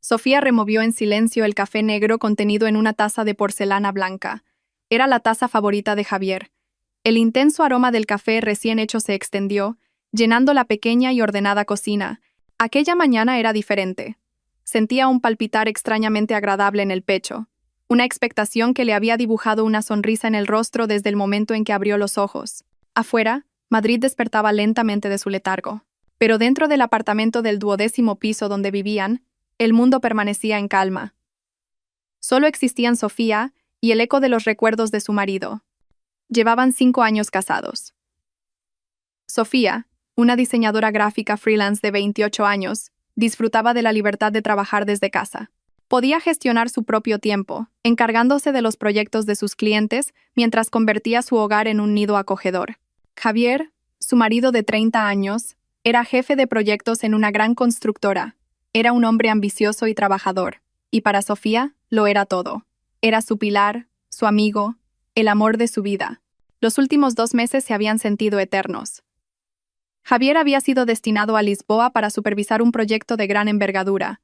Sofía removió en silencio el café negro contenido en una taza de porcelana blanca. Era la taza favorita de Javier. El intenso aroma del café recién hecho se extendió, llenando la pequeña y ordenada cocina. Aquella mañana era diferente. Sentía un palpitar extrañamente agradable en el pecho, una expectación que le había dibujado una sonrisa en el rostro desde el momento en que abrió los ojos. Afuera, Madrid despertaba lentamente de su letargo. Pero dentro del apartamento del 12º piso donde vivían, el mundo permanecía en calma. Solo existían Sofía y el eco de los recuerdos de su marido. Llevaban 5 años casados. Sofía, una diseñadora gráfica freelance de 28 años, disfrutaba de la libertad de trabajar desde casa. Podía gestionar su propio tiempo, encargándose de los proyectos de sus clientes mientras convertía su hogar en un nido acogedor. Javier, su marido de 30 años, era jefe de proyectos en una gran constructora. Era un hombre ambicioso y trabajador, y para Sofía lo era todo. Era su pilar, su amigo, el amor de su vida. Los últimos 2 meses se habían sentido eternos. Javier había sido destinado a Lisboa para supervisar un proyecto de gran envergadura.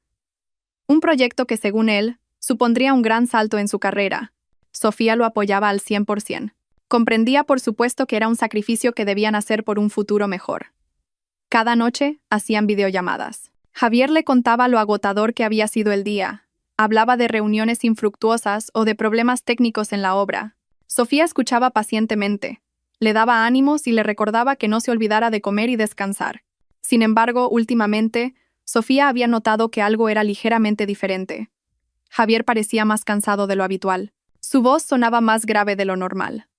Un proyecto que, según él, supondría un gran salto en su carrera. Sofía lo apoyaba al 100%. Comprendía, por supuesto, que era un sacrificio que debían hacer por un futuro mejor. Cada noche hacían videollamadas. Javier le contaba lo agotador que había sido el día. Hablaba de reuniones infructuosas o de problemas técnicos en la obra. Sofía escuchaba pacientemente. Le daba ánimos y le recordaba que no se olvidara de comer y descansar. Sin embargo, últimamente, Sofía había notado que algo era ligeramente diferente. Javier parecía más cansado de lo habitual. Su voz sonaba más grave de lo normal.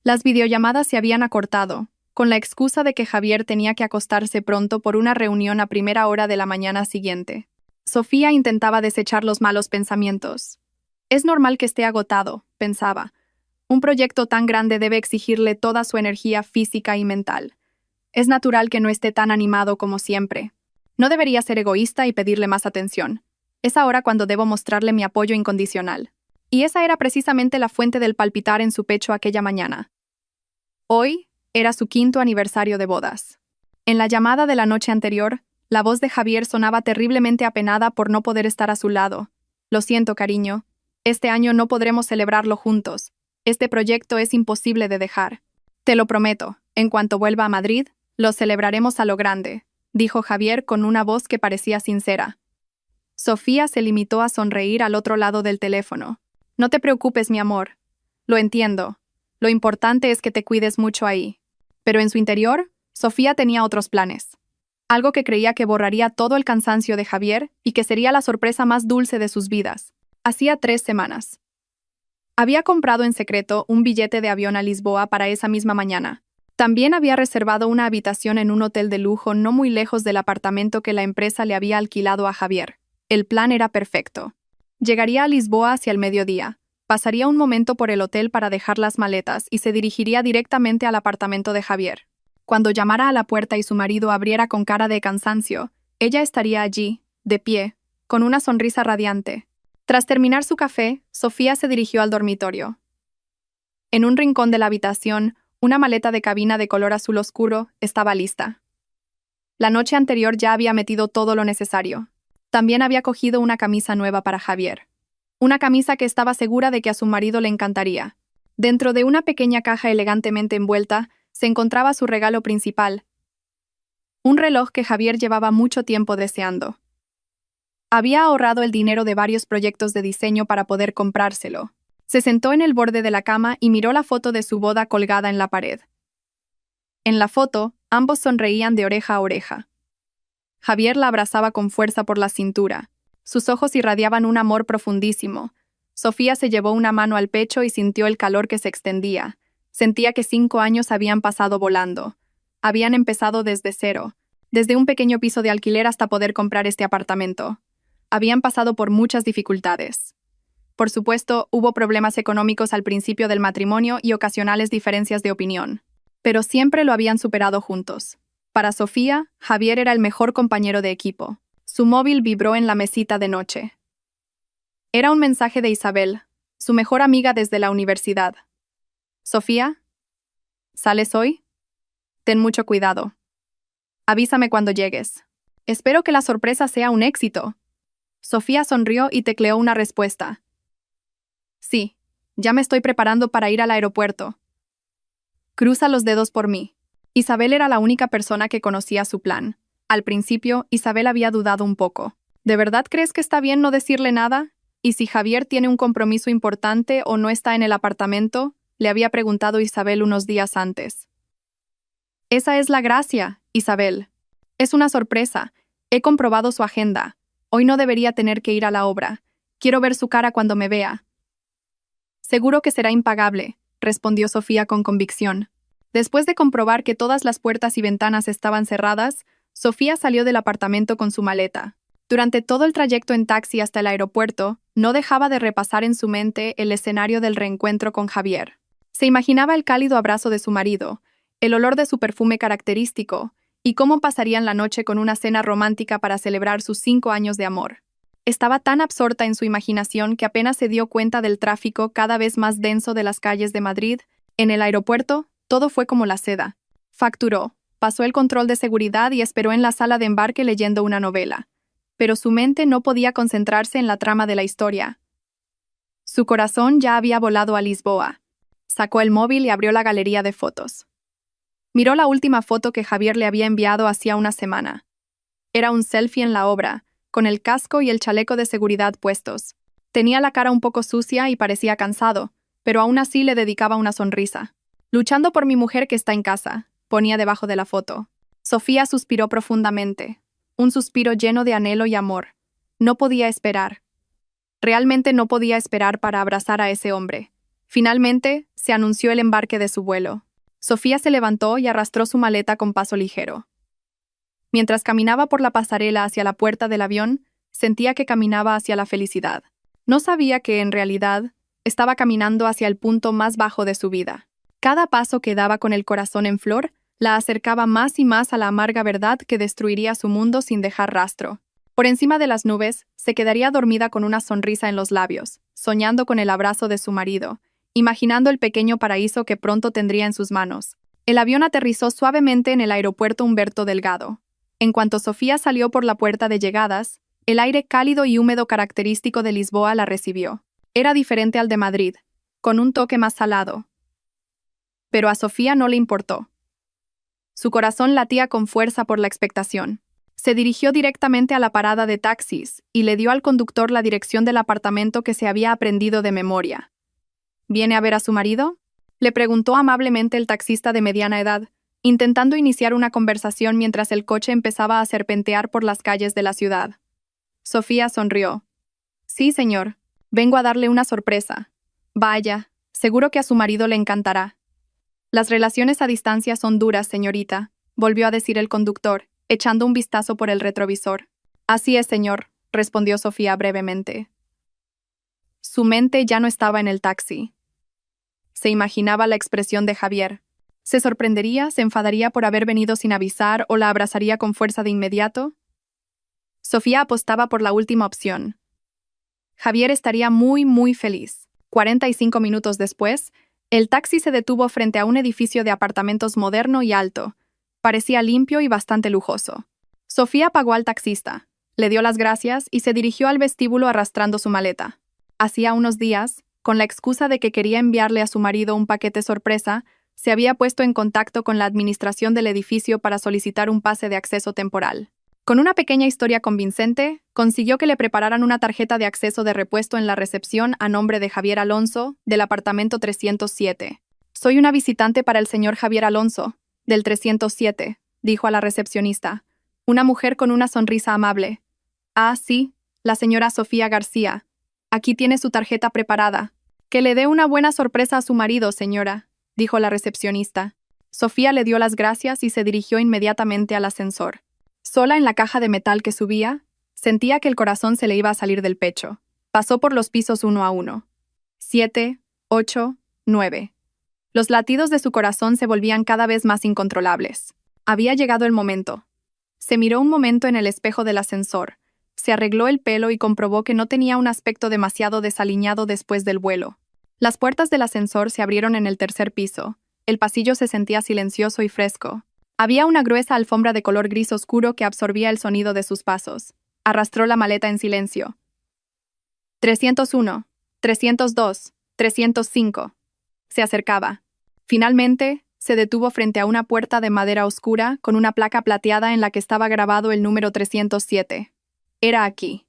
Las videollamadas se habían acortado, con la excusa de que Javier tenía que acostarse pronto por una reunión a primera hora de la mañana siguiente. Sofía intentaba desechar los malos pensamientos. Es normal que esté agotado, pensaba. Un proyecto tan grande debe exigirle toda su energía física y mental. Es natural que no esté tan animado como siempre. No debería ser egoísta y pedirle más atención. Es ahora cuando debo mostrarle mi apoyo incondicional. Y esa era precisamente la fuente del palpitar en su pecho aquella mañana. Hoy era su 5º aniversario de bodas. En la llamada de la noche anterior, la voz de Javier sonaba terriblemente apenada por no poder estar a su lado. Lo siento, cariño. Este año no podremos celebrarlo juntos. Este proyecto es imposible de dejar. Te lo prometo, en cuanto vuelva a Madrid, lo celebraremos a lo grande, dijo Javier con una voz que parecía sincera. Sofía se limitó a sonreír al otro lado del teléfono. No te preocupes, mi amor. Lo entiendo. Lo importante es que te cuides mucho ahí. Pero en su interior, Sofía tenía otros planes. Algo que creía que borraría todo el cansancio de Javier y que sería la sorpresa más dulce de sus vidas. Hacía 3 semanas. Había comprado en secreto un billete de avión a Lisboa para esa misma mañana. También había reservado una habitación en un hotel de lujo no muy lejos del apartamento que la empresa le había alquilado a Javier. El plan era perfecto. Llegaría a Lisboa hacia el mediodía, pasaría un momento por el hotel para dejar las maletas y se dirigiría directamente al apartamento de Javier. Cuando llamara a la puerta y su marido abriera con cara de cansancio, ella estaría allí, de pie, con una sonrisa radiante. Tras terminar su café, Sofía se dirigió al dormitorio. En un rincón de la habitación, una maleta de cabina de color azul oscuro estaba lista. La noche anterior ya había metido todo lo necesario. También había cogido una camisa nueva para Javier. Una camisa que estaba segura de que a su marido le encantaría. Dentro de una pequeña caja elegantemente envuelta, se encontraba su regalo principal. Un reloj que Javier llevaba mucho tiempo deseando. Había ahorrado el dinero de varios proyectos de diseño para poder comprárselo. Se sentó en el borde de la cama y miró la foto de su boda colgada en la pared. En la foto, ambos sonreían de oreja a oreja. Javier la abrazaba con fuerza por la cintura. Sus ojos irradiaban un amor profundísimo. Sofía se llevó una mano al pecho y sintió el calor que se extendía. Sentía que 5 años habían pasado volando. Habían empezado desde cero, desde un pequeño piso de alquiler hasta poder comprar este apartamento. Habían pasado por muchas dificultades. Por supuesto, hubo problemas económicos al principio del matrimonio y ocasionales diferencias de opinión. Pero siempre lo habían superado juntos. Para Sofía, Javier era el mejor compañero de equipo. Su móvil vibró en la mesita de noche. Era un mensaje de Isabel, su mejor amiga desde la universidad. Sofía, ¿sales hoy? Ten mucho cuidado. Avísame cuando llegues. Espero que la sorpresa sea un éxito. Sofía sonrió y tecleó una respuesta. Sí, ya me estoy preparando para ir al aeropuerto. Cruza los dedos por mí. Isabel era la única persona que conocía su plan. Al principio, Isabel había dudado un poco. ¿De verdad crees que está bien no decirle nada? ¿Y si Javier tiene un compromiso importante o no está en el apartamento? Le había preguntado Isabel unos días antes. Esa es la gracia, Isabel. Es una sorpresa. He comprobado su agenda. Hoy no debería tener que ir a la obra. Quiero ver su cara cuando me vea. Seguro que será impagable, respondió Sofía con convicción. Después de comprobar que todas las puertas y ventanas estaban cerradas, Sofía salió del apartamento con su maleta. Durante todo el trayecto en taxi hasta el aeropuerto, no dejaba de repasar en su mente el escenario del reencuentro con Javier. Se imaginaba el cálido abrazo de su marido, el olor de su perfume característico, y cómo pasarían la noche con una cena romántica para celebrar sus 5 años de amor. Estaba tan absorta en su imaginación que apenas se dio cuenta del tráfico cada vez más denso de las calles de Madrid. En el aeropuerto, todo fue como la seda. Facturó, pasó el control de seguridad y esperó en la sala de embarque leyendo una novela. Pero su mente no podía concentrarse en la trama de la historia. Su corazón ya había volado a Lisboa. Sacó el móvil y abrió la galería de fotos. Miró la última foto que Javier le había enviado hacía una semana. Era un selfie en la obra, con el casco y el chaleco de seguridad puestos. Tenía la cara un poco sucia y parecía cansado, pero aún así le dedicaba una sonrisa. Luchando por mi mujer que está en casa, ponía debajo de la foto. Sofía suspiró profundamente. Un suspiro lleno de anhelo y amor. No podía esperar. Realmente no podía esperar para abrazar a ese hombre. Finalmente, se anunció el embarque de su vuelo. Sofía se levantó y arrastró su maleta con paso ligero. Mientras caminaba por la pasarela hacia la puerta del avión, sentía que caminaba hacia la felicidad. No sabía que, en realidad, estaba caminando hacia el punto más bajo de su vida. Cada paso que daba con el corazón en flor la acercaba más y más a la amarga verdad que destruiría su mundo sin dejar rastro. Por encima de las nubes, se quedaría dormida con una sonrisa en los labios, soñando con el abrazo de su marido, imaginando el pequeño paraíso que pronto tendría en sus manos. El avión aterrizó suavemente en el aeropuerto Humberto Delgado. En cuanto Sofía salió por la puerta de llegadas, el aire cálido y húmedo característico de Lisboa la recibió. Era diferente al de Madrid, con un toque más salado. Pero a Sofía no le importó. Su corazón latía con fuerza por la expectación. Se dirigió directamente a la parada de taxis y le dio al conductor la dirección del apartamento que se había aprendido de memoria. ¿Viene a ver a su marido?, le preguntó amablemente el taxista de mediana edad, intentando iniciar una conversación mientras el coche empezaba a serpentear por las calles de la ciudad. Sofía sonrió. Sí, señor. Vengo a darle una sorpresa. Vaya, seguro que a su marido le encantará. Las relaciones a distancia son duras, señorita, volvió a decir el conductor, echando un vistazo por el retrovisor. Así es, señor, respondió Sofía brevemente. Su mente ya no estaba en el taxi. Se imaginaba la expresión de Javier. ¿Se sorprendería, se enfadaría por haber venido sin avisar o la abrazaría con fuerza de inmediato? Sofía apostaba por la última opción. Javier estaría muy feliz. 45 minutos después, el taxi se detuvo frente a un edificio de apartamentos moderno y alto. Parecía limpio y bastante lujoso. Sofía pagó al taxista, le dio las gracias y se dirigió al vestíbulo arrastrando su maleta. Hacía unos días, con la excusa de que quería enviarle a su marido un paquete sorpresa, se había puesto en contacto con la administración del edificio para solicitar un pase de acceso temporal. Con una pequeña historia convincente, consiguió que le prepararan una tarjeta de acceso de repuesto en la recepción a nombre de Javier Alonso, del apartamento 307. Soy una visitante para el señor Javier Alonso, del 307, dijo a la recepcionista, una mujer con una sonrisa amable. Ah, sí, la señora Sofía García. Aquí tiene su tarjeta preparada. Que le dé una buena sorpresa a su marido, señora, dijo la recepcionista. Sofía le dio las gracias y se dirigió inmediatamente al ascensor. Sola en la caja de metal que subía, sentía que el corazón se le iba a salir del pecho. Pasó por los pisos uno a uno. 7, 8, 9. Los latidos de su corazón se volvían cada vez más incontrolables. Había llegado el momento. Se miró un momento en el espejo del ascensor, se arregló el pelo y comprobó que no tenía un aspecto demasiado desaliñado después del vuelo. Las puertas del ascensor se abrieron en el tercer piso. El pasillo se sentía silencioso y fresco. Había una gruesa alfombra de color gris oscuro que absorbía el sonido de sus pasos. Arrastró la maleta en silencio, 301, 302, 305. Se acercaba. Finalmente, se detuvo frente a una puerta de madera oscura con una placa plateada en la que estaba grabado el número 307. Era aquí.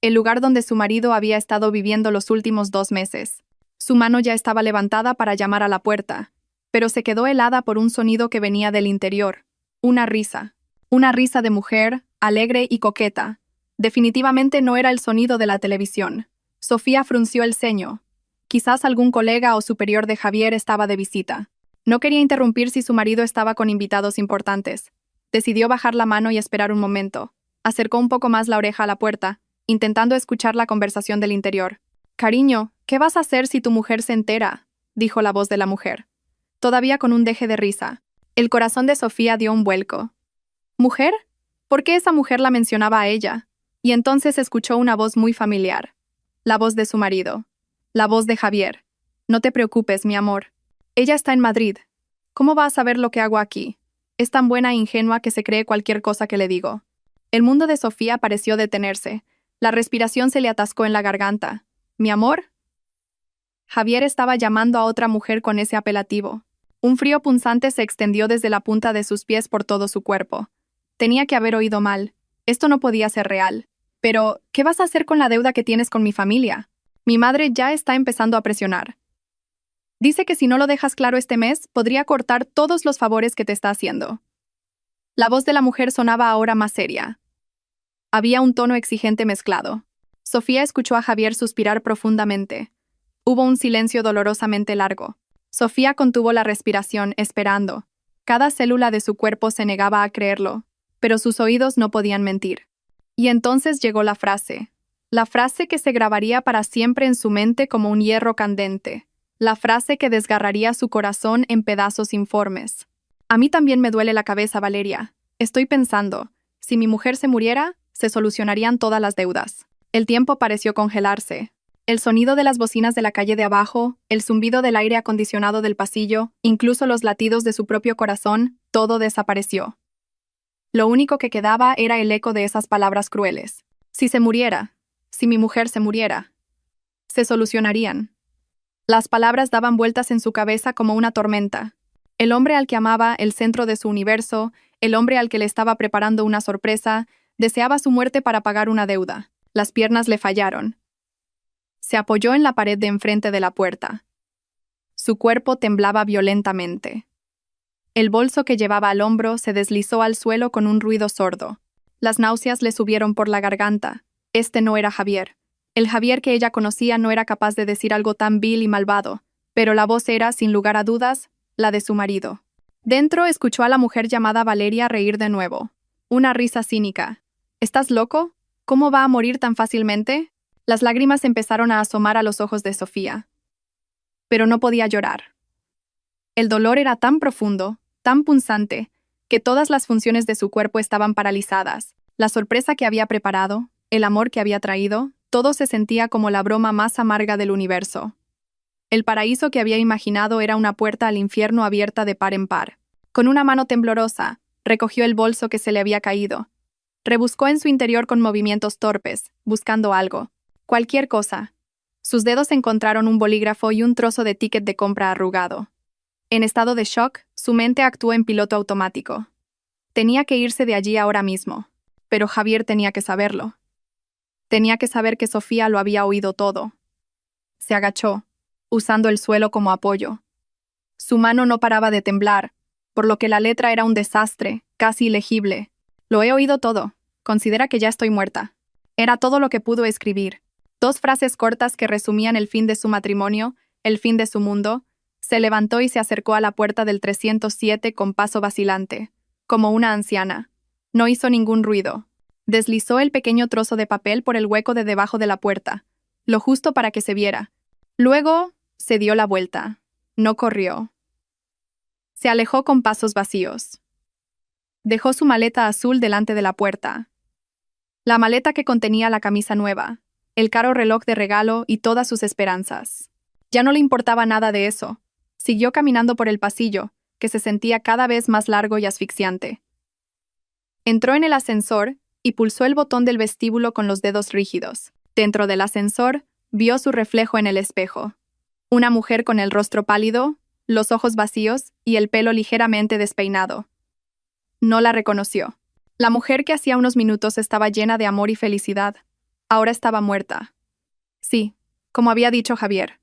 El lugar donde su marido había estado viviendo los últimos 2 meses. Su mano ya estaba levantada para llamar a la puerta, pero se quedó helada por un sonido que venía del interior. Una risa. Una risa de mujer, alegre y coqueta. Definitivamente no era el sonido de la televisión. Sofía frunció el ceño. Quizás algún colega o superior de Javier estaba de visita. No quería interrumpir si su marido estaba con invitados importantes. Decidió bajar la mano y esperar un momento. Acercó un poco más la oreja a la puerta, intentando escuchar la conversación del interior. «Cariño, ¿qué vas a hacer si tu mujer se entera?», dijo la voz de la mujer, todavía con un deje de risa. El corazón de Sofía dio un vuelco. ¿Mujer? ¿Por qué esa mujer la mencionaba a ella? Y entonces escuchó una voz muy familiar. La voz de su marido. La voz de Javier. «No te preocupes, mi amor. Ella está en Madrid. ¿Cómo va a saber lo que hago aquí? Es tan buena e ingenua que se cree cualquier cosa que le digo». El mundo de Sofía pareció detenerse. La respiración se le atascó en la garganta. «¿Mi amor?». Javier estaba llamando a otra mujer con ese apelativo. Un frío punzante se extendió desde la punta de sus pies por todo su cuerpo. Tenía que haber oído mal. Esto no podía ser real. «Pero, ¿qué vas a hacer con la deuda que tienes con mi familia? Mi madre ya está empezando a presionar. Dice que si no lo dejas claro este mes, podría cortar todos los favores que te está haciendo». La voz de la mujer sonaba ahora más seria. Había un tono exigente mezclado. Sofía escuchó a Javier suspirar profundamente. Hubo un silencio dolorosamente largo. Sofía contuvo la respiración, esperando. Cada célula de su cuerpo se negaba a creerlo, pero sus oídos no podían mentir. Y entonces llegó la frase que se grabaría para siempre en su mente como un hierro candente, la frase que desgarraría su corazón en pedazos informes. «A mí también me duele la cabeza, Valeria. Estoy pensando, si mi mujer se muriera, se solucionarían todas las deudas». El tiempo pareció congelarse. El sonido de las bocinas de la calle de abajo, el zumbido del aire acondicionado del pasillo, incluso los latidos de su propio corazón, todo desapareció. Lo único que quedaba era el eco de esas palabras crueles. Si se muriera, si mi mujer se muriera, se solucionarían. Las palabras daban vueltas en su cabeza como una tormenta. El hombre al que amaba, el centro de su universo, el hombre al que le estaba preparando una sorpresa, deseaba su muerte para pagar una deuda. Las piernas le fallaron. Se apoyó en la pared de enfrente de la puerta. Su cuerpo temblaba violentamente. El bolso que llevaba al hombro se deslizó al suelo con un ruido sordo. Las náuseas le subieron por la garganta. Este no era Javier. El Javier que ella conocía no era capaz de decir algo tan vil y malvado, pero la voz era, sin lugar a dudas, la de su marido. Dentro escuchó a la mujer llamada Valeria reír de nuevo. Una risa cínica. «¿Estás loco? ¿Cómo va a morir tan fácilmente?». Las lágrimas empezaron a asomar a los ojos de Sofía. Pero no podía llorar. El dolor era tan profundo, tan punzante, que todas las funciones de su cuerpo estaban paralizadas. La sorpresa que había preparado, el amor que había traído, todo se sentía como la broma más amarga del universo. El paraíso que había imaginado era una puerta al infierno abierta de par en par. Con una mano temblorosa, recogió el bolso que se le había caído. Rebuscó en su interior con movimientos torpes, buscando algo. Cualquier cosa. Sus dedos encontraron un bolígrafo y un trozo de ticket de compra arrugado. En estado de shock, su mente actuó en piloto automático. Tenía que irse de allí ahora mismo. Pero Javier tenía que saberlo. Tenía que saber que Sofía lo había oído todo. Se agachó, usando el suelo como apoyo. Su mano no paraba de temblar, por lo que la letra era un desastre, casi ilegible. «Lo he oído todo. Considera que ya estoy muerta». Era todo lo que pudo escribir. 2 frases cortas que resumían el fin de su matrimonio, el fin de su mundo. Se levantó y se acercó a la puerta del 307 con paso vacilante, como una anciana. No hizo ningún ruido. Deslizó el pequeño trozo de papel por el hueco de debajo de la puerta, lo justo para que se viera. Luego, se dio la vuelta. No corrió. Se alejó con pasos vacíos. Dejó su maleta azul delante de la puerta. La maleta que contenía la camisa nueva, el caro reloj de regalo y todas sus esperanzas. Ya no le importaba nada de eso. Siguió caminando por el pasillo, que se sentía cada vez más largo y asfixiante. Entró en el ascensor y pulsó el botón del vestíbulo con los dedos rígidos. Dentro del ascensor, Vio su reflejo en el espejo. Una mujer con el rostro pálido, los ojos vacíos y el pelo ligeramente despeinado. No la reconoció. La mujer que hacía unos minutos estaba llena de amor y felicidad. Ahora estaba muerta. Sí, como había dicho Javier.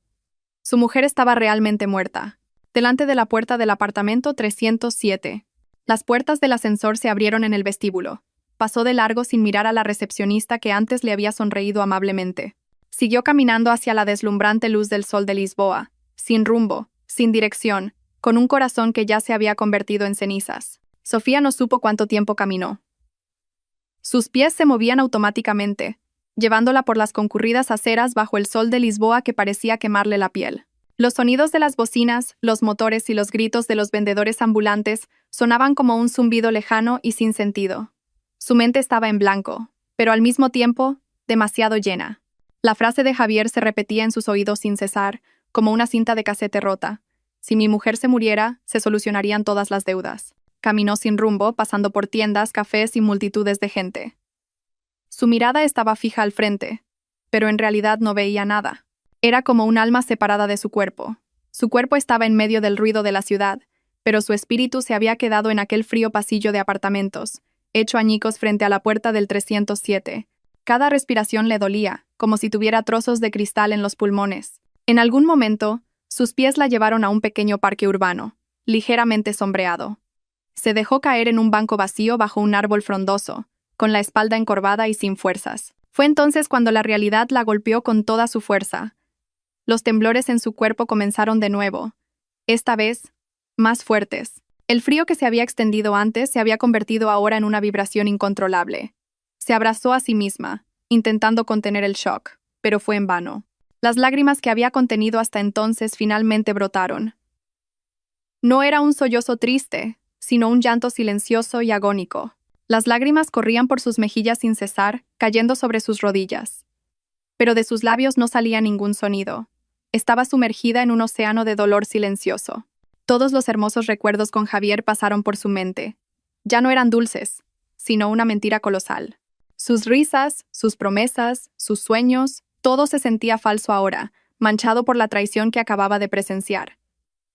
Su mujer estaba realmente muerta. Delante de la puerta del apartamento 307. Las puertas del ascensor se abrieron en el vestíbulo. Pasó de largo sin mirar a la recepcionista que antes le había sonreído amablemente. Siguió caminando hacia la deslumbrante luz del sol de Lisboa, sin rumbo, sin dirección, con un corazón que ya se había convertido en cenizas. Sofía no supo cuánto tiempo caminó. Sus pies se movían automáticamente, llevándola por las concurridas aceras bajo el sol de Lisboa que parecía quemarle la piel. Los sonidos de las bocinas, los motores y los gritos de los vendedores ambulantes sonaban como un zumbido lejano y sin sentido. Su mente estaba en blanco, pero al mismo tiempo, demasiado llena. La frase de Javier se repetía en sus oídos sin cesar, como una cinta de casete rota. Si mi mujer se muriera, se solucionarían todas las deudas. Caminó sin rumbo, pasando por tiendas, cafés y multitudes de gente. Su mirada estaba fija al frente, pero en realidad no veía nada. Era como un alma separada de su cuerpo. Su cuerpo estaba en medio del ruido de la ciudad, pero su espíritu se había quedado en aquel frío pasillo de apartamentos, hecho añicos frente a la puerta del 307. Cada respiración le dolía, como si tuviera trozos de cristal en los pulmones. En algún momento, sus pies la llevaron a un pequeño parque urbano, ligeramente sombreado. Se dejó caer en un banco vacío bajo un árbol frondoso, con la espalda encorvada y sin fuerzas. Fue entonces cuando la realidad la golpeó con toda su fuerza. Los temblores en su cuerpo comenzaron de nuevo, esta vez, más fuertes. El frío que se había extendido antes se había convertido ahora en una vibración incontrolable. Se abrazó a sí misma, intentando contener el shock, pero fue en vano. Las lágrimas que había contenido hasta entonces finalmente brotaron. No era un sollozo triste, sino un llanto silencioso y agónico. Las lágrimas corrían por sus mejillas sin cesar, cayendo sobre sus rodillas. Pero de sus labios no salía ningún sonido. Estaba sumergida en un océano de dolor silencioso. Todos los hermosos recuerdos con Javier pasaron por su mente. Ya no eran dulces, sino una mentira colosal. Sus risas, sus promesas, sus sueños, todo se sentía falso ahora, manchado por la traición que acababa de presenciar.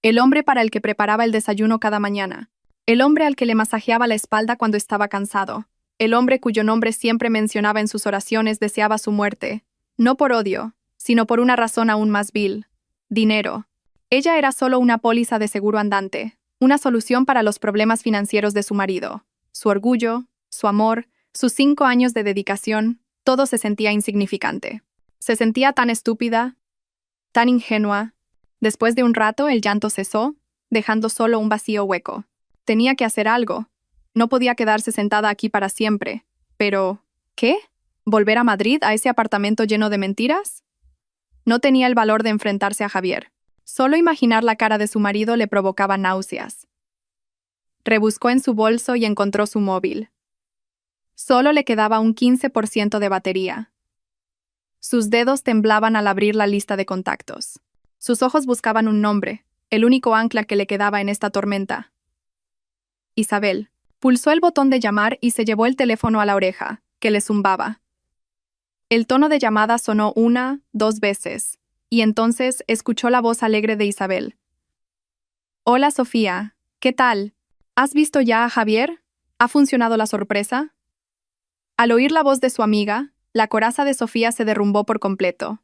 El hombre para el que preparaba el desayuno cada mañana. El hombre al que le masajeaba la espalda cuando estaba cansado. El hombre cuyo nombre siempre mencionaba en sus oraciones deseaba su muerte. No por odio, sino por una razón aún más vil. Dinero. Ella era solo una póliza de seguro andante, una solución para los problemas financieros de su marido. Su orgullo, su amor, sus 5 años de dedicación, todo se sentía insignificante. Se sentía tan estúpida, tan ingenua. Después de un rato el llanto cesó, dejando solo un vacío hueco. Tenía que hacer algo. No podía quedarse sentada aquí para siempre. Pero, ¿qué? ¿Volver a Madrid, a ese apartamento lleno de mentiras? No tenía el valor de enfrentarse a Javier. Solo imaginar la cara de su marido le provocaba náuseas. Rebuscó en su bolso y encontró su móvil. Solo le quedaba un 15% de batería. Sus dedos temblaban al abrir la lista de contactos. Sus ojos buscaban un nombre, el único ancla que le quedaba en esta tormenta. Isabel. Pulsó el botón de llamar y se llevó el teléfono a la oreja, que le zumbaba. El tono de llamada sonó 1, 2 veces, y entonces escuchó la voz alegre de Isabel. Hola Sofía, ¿qué tal? ¿Has visto ya a Javier? ¿Ha funcionado la sorpresa? Al oír la voz de su amiga, la coraza de Sofía se derrumbó por completo.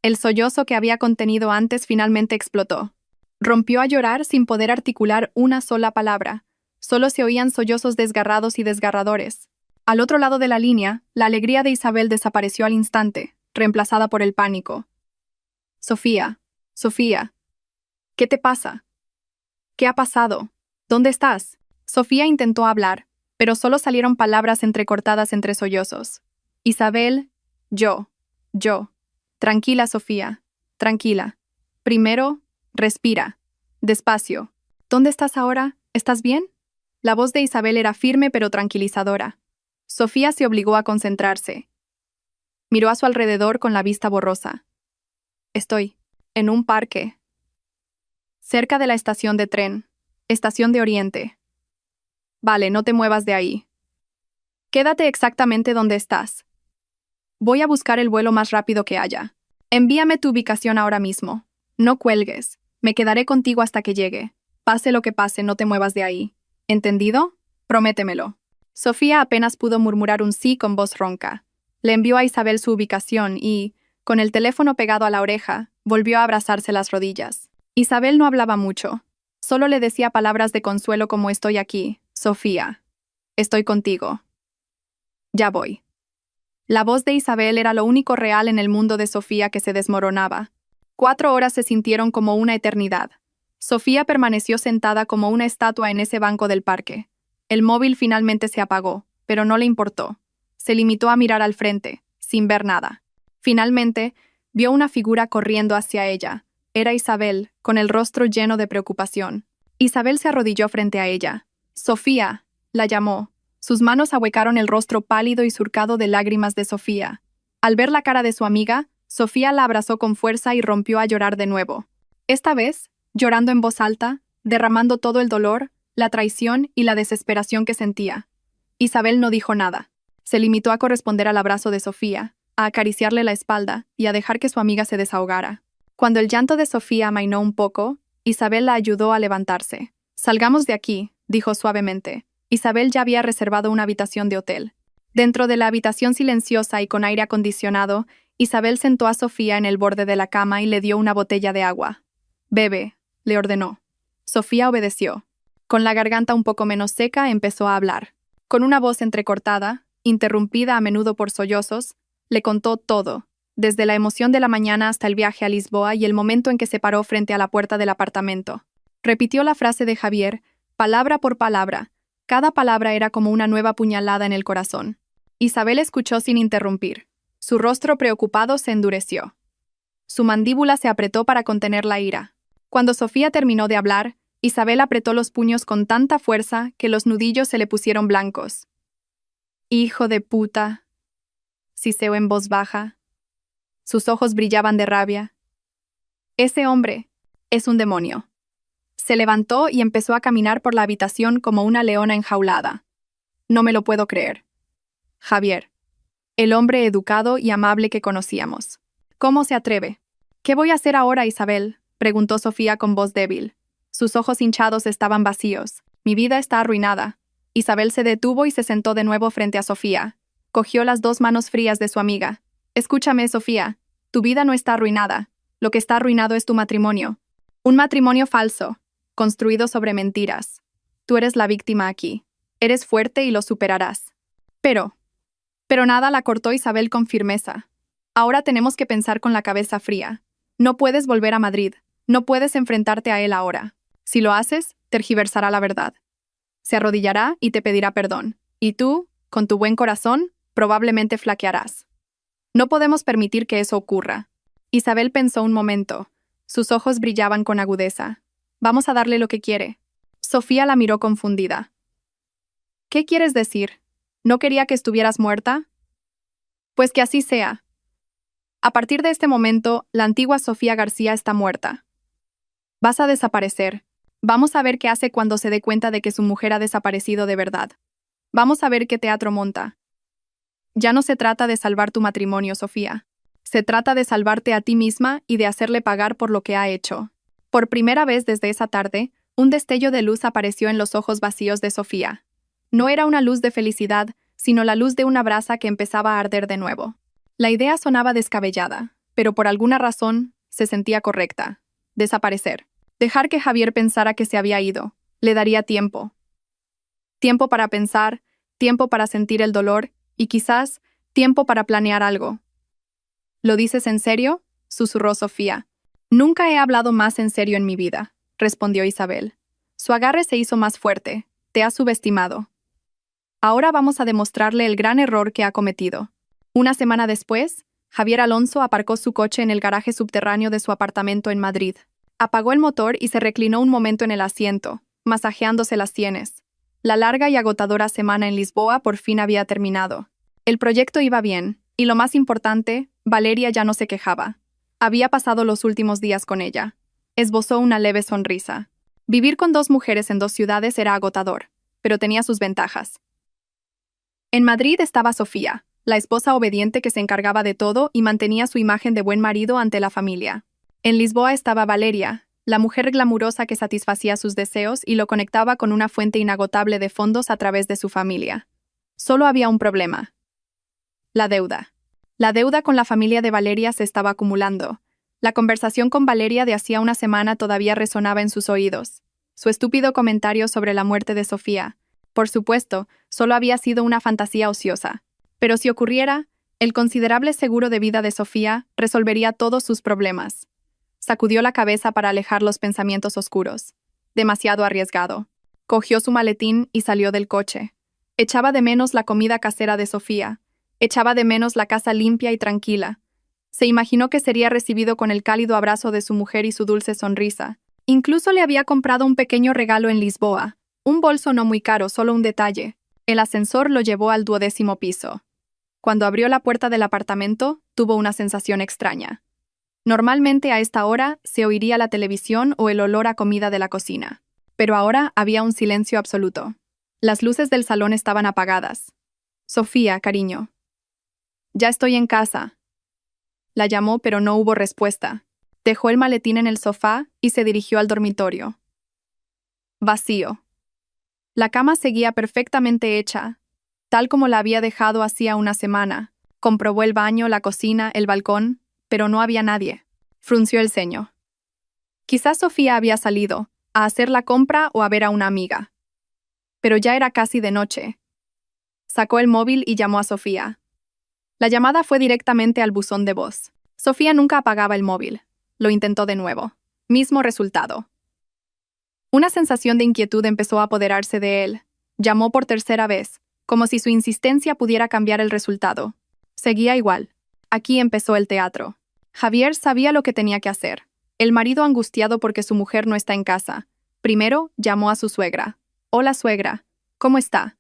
El sollozo que había contenido antes finalmente explotó. Rompió a llorar sin poder articular una sola palabra. Solo se oían sollozos desgarrados y desgarradores. Al otro lado de la línea, la alegría de Isabel desapareció al instante, reemplazada por el pánico. Sofía, Sofía, ¿qué te pasa? ¿Qué ha pasado? ¿Dónde estás? Sofía intentó hablar, pero solo salieron palabras entrecortadas entre sollozos. Isabel, yo. Tranquila, Sofía, tranquila. Primero, respira. Despacio. ¿Dónde estás ahora? ¿Estás bien? La voz de Isabel era firme pero tranquilizadora. Sofía se obligó a concentrarse. Miró a su alrededor con la vista borrosa. Estoy en un parque. Cerca de la estación de tren. Estación de Oriente. Vale, no te muevas de ahí. Quédate exactamente donde estás. Voy a buscar el vuelo más rápido que haya. Envíame tu ubicación ahora mismo. No cuelgues. Me quedaré contigo hasta que llegue. Pase lo que pase, no te muevas de ahí. ¿Entendido? Prométemelo. Sofía apenas pudo murmurar un sí con voz ronca. Le envió a Isabel su ubicación y, con el teléfono pegado a la oreja, volvió a abrazarse las rodillas. Isabel no hablaba mucho. Solo le decía palabras de consuelo como estoy aquí, Sofía. Estoy contigo. Ya voy. La voz de Isabel era lo único real en el mundo de Sofía que se desmoronaba. 4 horas se sintieron como una eternidad. Sofía permaneció sentada como una estatua en ese banco del parque. El móvil finalmente se apagó, pero no le importó. Se limitó a mirar al frente, sin ver nada. Finalmente, vio una figura corriendo hacia ella. Era Isabel, con el rostro lleno de preocupación. Isabel se arrodilló frente a ella. «Sofía», la llamó. Sus manos ahuecaron el rostro pálido y surcado de lágrimas de Sofía. Al ver la cara de su amiga, Sofía la abrazó con fuerza y rompió a llorar de nuevo. Esta vez, llorando en voz alta, derramando todo el dolor, la traición y la desesperación que sentía. Isabel no dijo nada. Se limitó a corresponder al abrazo de Sofía, a acariciarle la espalda y a dejar que su amiga se desahogara. Cuando el llanto de Sofía amainó un poco, Isabel la ayudó a levantarse. «Salgamos de aquí», dijo suavemente. Isabel ya había reservado una habitación de hotel. Dentro de la habitación silenciosa y con aire acondicionado, Isabel sentó a Sofía en el borde de la cama y le dio una botella de agua. «Bebe», le ordenó. Sofía obedeció. Con la garganta un poco menos seca, empezó a hablar. Con una voz entrecortada, interrumpida a menudo por sollozos, le contó todo, desde la emoción de la mañana hasta el viaje a Lisboa y el momento en que se paró frente a la puerta del apartamento. Repitió la frase de Javier, palabra por palabra. Cada palabra era como una nueva puñalada en el corazón. Isabel escuchó sin interrumpir. Su rostro preocupado se endureció. Su mandíbula se apretó para contener la ira. Cuando Sofía terminó de hablar, Isabel apretó los puños con tanta fuerza que los nudillos se le pusieron blancos. «Hijo de puta», siseó en voz baja. Sus ojos brillaban de rabia. «Ese hombre es un demonio». Se levantó y empezó a caminar por la habitación como una leona enjaulada. «No me lo puedo creer. Javier, el hombre educado y amable que conocíamos. ¿Cómo se atreve?» «¿Qué voy a hacer ahora, Isabel?», preguntó Sofía con voz débil. Sus ojos hinchados estaban vacíos. «Mi vida está arruinada». Isabel se detuvo y se sentó de nuevo frente a Sofía. Cogió las 2 manos frías de su amiga. «Escúchame, Sofía. Tu vida no está arruinada. Lo que está arruinado es tu matrimonio. Un matrimonio falso, construido sobre mentiras. Tú eres la víctima aquí. Eres fuerte y lo superarás». Pero nada, la cortó Isabel con firmeza. «Ahora tenemos que pensar con la cabeza fría. No puedes volver a Madrid. No puedes enfrentarte a él ahora. Si lo haces, tergiversará la verdad. Se arrodillará y te pedirá perdón. Y tú, con tu buen corazón, probablemente flaquearás. No podemos permitir que eso ocurra». Isabel pensó un momento. Sus ojos brillaban con agudeza. «Vamos a darle lo que quiere». Sofía la miró confundida. «¿Qué quieres decir? ¿No quería que estuvieras muerta?» «Pues que así sea. A partir de este momento, la antigua Sofía García está muerta. Vas a desaparecer. Vamos a ver qué hace cuando se dé cuenta de que su mujer ha desaparecido de verdad. Vamos a ver qué teatro monta. Ya no se trata de salvar tu matrimonio, Sofía. Se trata de salvarte a ti misma y de hacerle pagar por lo que ha hecho». Por primera vez desde esa tarde, un destello de luz apareció en los ojos vacíos de Sofía. No era una luz de felicidad, sino la luz de una brasa que empezaba a arder de nuevo. La idea sonaba descabellada, pero por alguna razón se sentía correcta. Desaparecer. Dejar que Javier pensara que se había ido. Le daría tiempo. Tiempo para pensar, tiempo para sentir el dolor y quizás tiempo para planear algo. «¿Lo dices en serio?», susurró Sofía. «Nunca he hablado más en serio en mi vida», respondió Isabel. Su agarre se hizo más fuerte. «Te has subestimado. Ahora vamos a demostrarle el gran error que ha cometido». Una semana después, Javier Alonso aparcó su coche en el garaje subterráneo de su apartamento en Madrid. Apagó el motor y se reclinó un momento en el asiento, masajeándose las sienes. La larga y agotadora semana en Lisboa por fin había terminado. El proyecto iba bien, y lo más importante, Valeria ya no se quejaba. Había pasado los últimos días con ella. Esbozó una leve sonrisa. Vivir con 2 mujeres en 2 ciudades era agotador, pero tenía sus ventajas. En Madrid estaba Sofía, la esposa obediente que se encargaba de todo y mantenía su imagen de buen marido ante la familia. En Lisboa estaba Valeria, la mujer glamurosa que satisfacía sus deseos y lo conectaba con una fuente inagotable de fondos a través de su familia. Solo había un problema: la deuda. La deuda con la familia de Valeria se estaba acumulando. La conversación con Valeria de hacía una semana todavía resonaba en sus oídos. Su estúpido comentario sobre la muerte de Sofía, por supuesto, solo había sido una fantasía ociosa. Pero si ocurriera, el considerable seguro de vida de Sofía resolvería todos sus problemas. Sacudió la cabeza para alejar los pensamientos oscuros. Demasiado arriesgado. Cogió su maletín y salió del coche. Echaba de menos la comida casera de Sofía. Echaba de menos la casa limpia y tranquila. Se imaginó que sería recibido con el cálido abrazo de su mujer y su dulce sonrisa. Incluso le había comprado un pequeño regalo en Lisboa. Un bolso no muy caro, solo un detalle. El ascensor lo llevó al 12º piso. Cuando abrió la puerta del apartamento, tuvo una sensación extraña. Normalmente a esta hora se oiría la televisión o el olor a comida de la cocina. Pero ahora había un silencio absoluto. Las luces del salón estaban apagadas. «Sofía, cariño». «Ya estoy en casa». La llamó, pero no hubo respuesta. Dejó el maletín en el sofá y se dirigió al dormitorio. Vacío. La cama seguía perfectamente hecha, tal como la había dejado hacía una semana. Comprobó el baño, la cocina, el balcón, pero no había nadie. Frunció el ceño. Quizás Sofía había salido, a hacer la compra o a ver a una amiga. Pero ya era casi de noche. Sacó el móvil y llamó a Sofía. La llamada fue directamente al buzón de voz. Sofía nunca apagaba el móvil. Lo intentó de nuevo. Mismo resultado. Una sensación de inquietud empezó a apoderarse de él. Llamó por tercera vez, como si su insistencia pudiera cambiar el resultado. Seguía igual. Aquí empezó el teatro. Javier sabía lo que tenía que hacer. El marido angustiado porque su mujer no está en casa. Primero, llamó a su suegra. «Hola, suegra. ¿Cómo está?»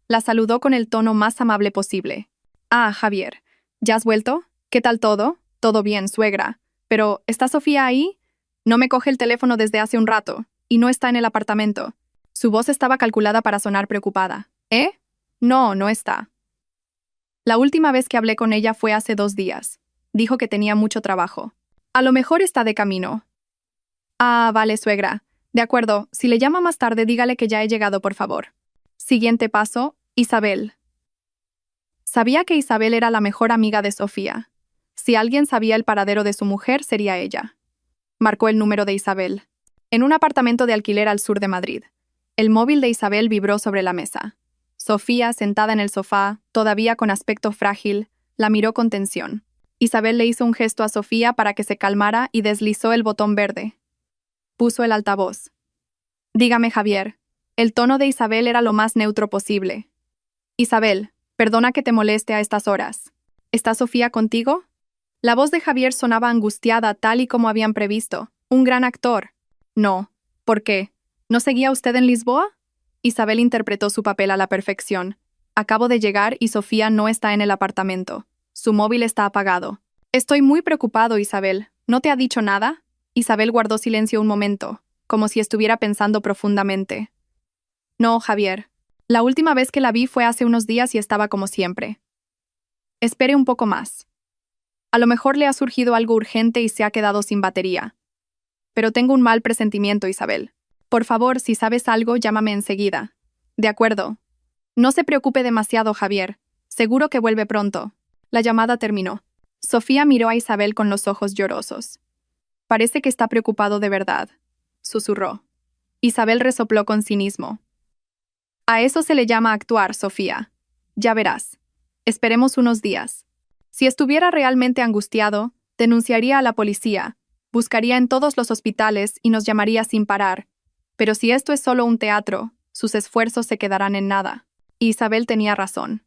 La saludó con el tono más amable posible. «Ah, Javier. ¿Ya has vuelto? ¿Qué tal todo?» «Todo bien, suegra. Pero, ¿está Sofía ahí?» «No me coge el teléfono desde hace un rato. Y no está en el apartamento». Su voz estaba calculada para sonar preocupada. «¿Eh? No, no está. La última vez que hablé con ella fue hace 2 días. Dijo que tenía mucho trabajo. A lo mejor está de camino». «Ah, vale, suegra. De acuerdo, si le llama más tarde dígale que ya he llegado, por favor». Siguiente paso, Isabel. Sabía que Isabel era la mejor amiga de Sofía. Si alguien sabía el paradero de su mujer, sería ella. Marcó el número de Isabel. En un apartamento de alquiler al sur de Madrid. El móvil de Isabel vibró sobre la mesa. Sofía, sentada en el sofá, todavía con aspecto frágil, la miró con tensión. Isabel le hizo un gesto a Sofía para que se calmara y deslizó el botón verde. Puso el altavoz. «Dígame, Javier». El tono de Isabel era lo más neutro posible. «Isabel, perdona que te moleste a estas horas. ¿Está Sofía contigo?» La voz de Javier sonaba angustiada, tal y como habían previsto. Un gran actor. «No. ¿Por qué? ¿No seguía usted en Lisboa?» Isabel interpretó su papel a la perfección. «Acabo de llegar y Sofía no está en el apartamento. Su móvil está apagado». «Estoy muy preocupado, Isabel. ¿No te ha dicho nada?» Isabel guardó silencio un momento, como si estuviera pensando profundamente. «No, Javier. La última vez que la vi fue hace unos días y estaba como siempre». «Espere un poco más. A lo mejor le ha surgido algo urgente y se ha quedado sin batería. Pero tengo un mal presentimiento, Isabel. Por favor, si sabes algo, llámame enseguida». «De acuerdo. No se preocupe demasiado, Javier. Seguro que vuelve pronto». La llamada terminó. Sofía miró a Isabel con los ojos llorosos. «Parece que está preocupado de verdad», susurró. Isabel resopló con cinismo. «A eso se le llama actuar, Sofía. Ya verás. Esperemos unos días. Si estuviera realmente angustiado, denunciaría a la policía, buscaría en todos los hospitales y nos llamaría sin parar. Pero si esto es solo un teatro, sus esfuerzos se quedarán en nada». Y Isabel tenía razón.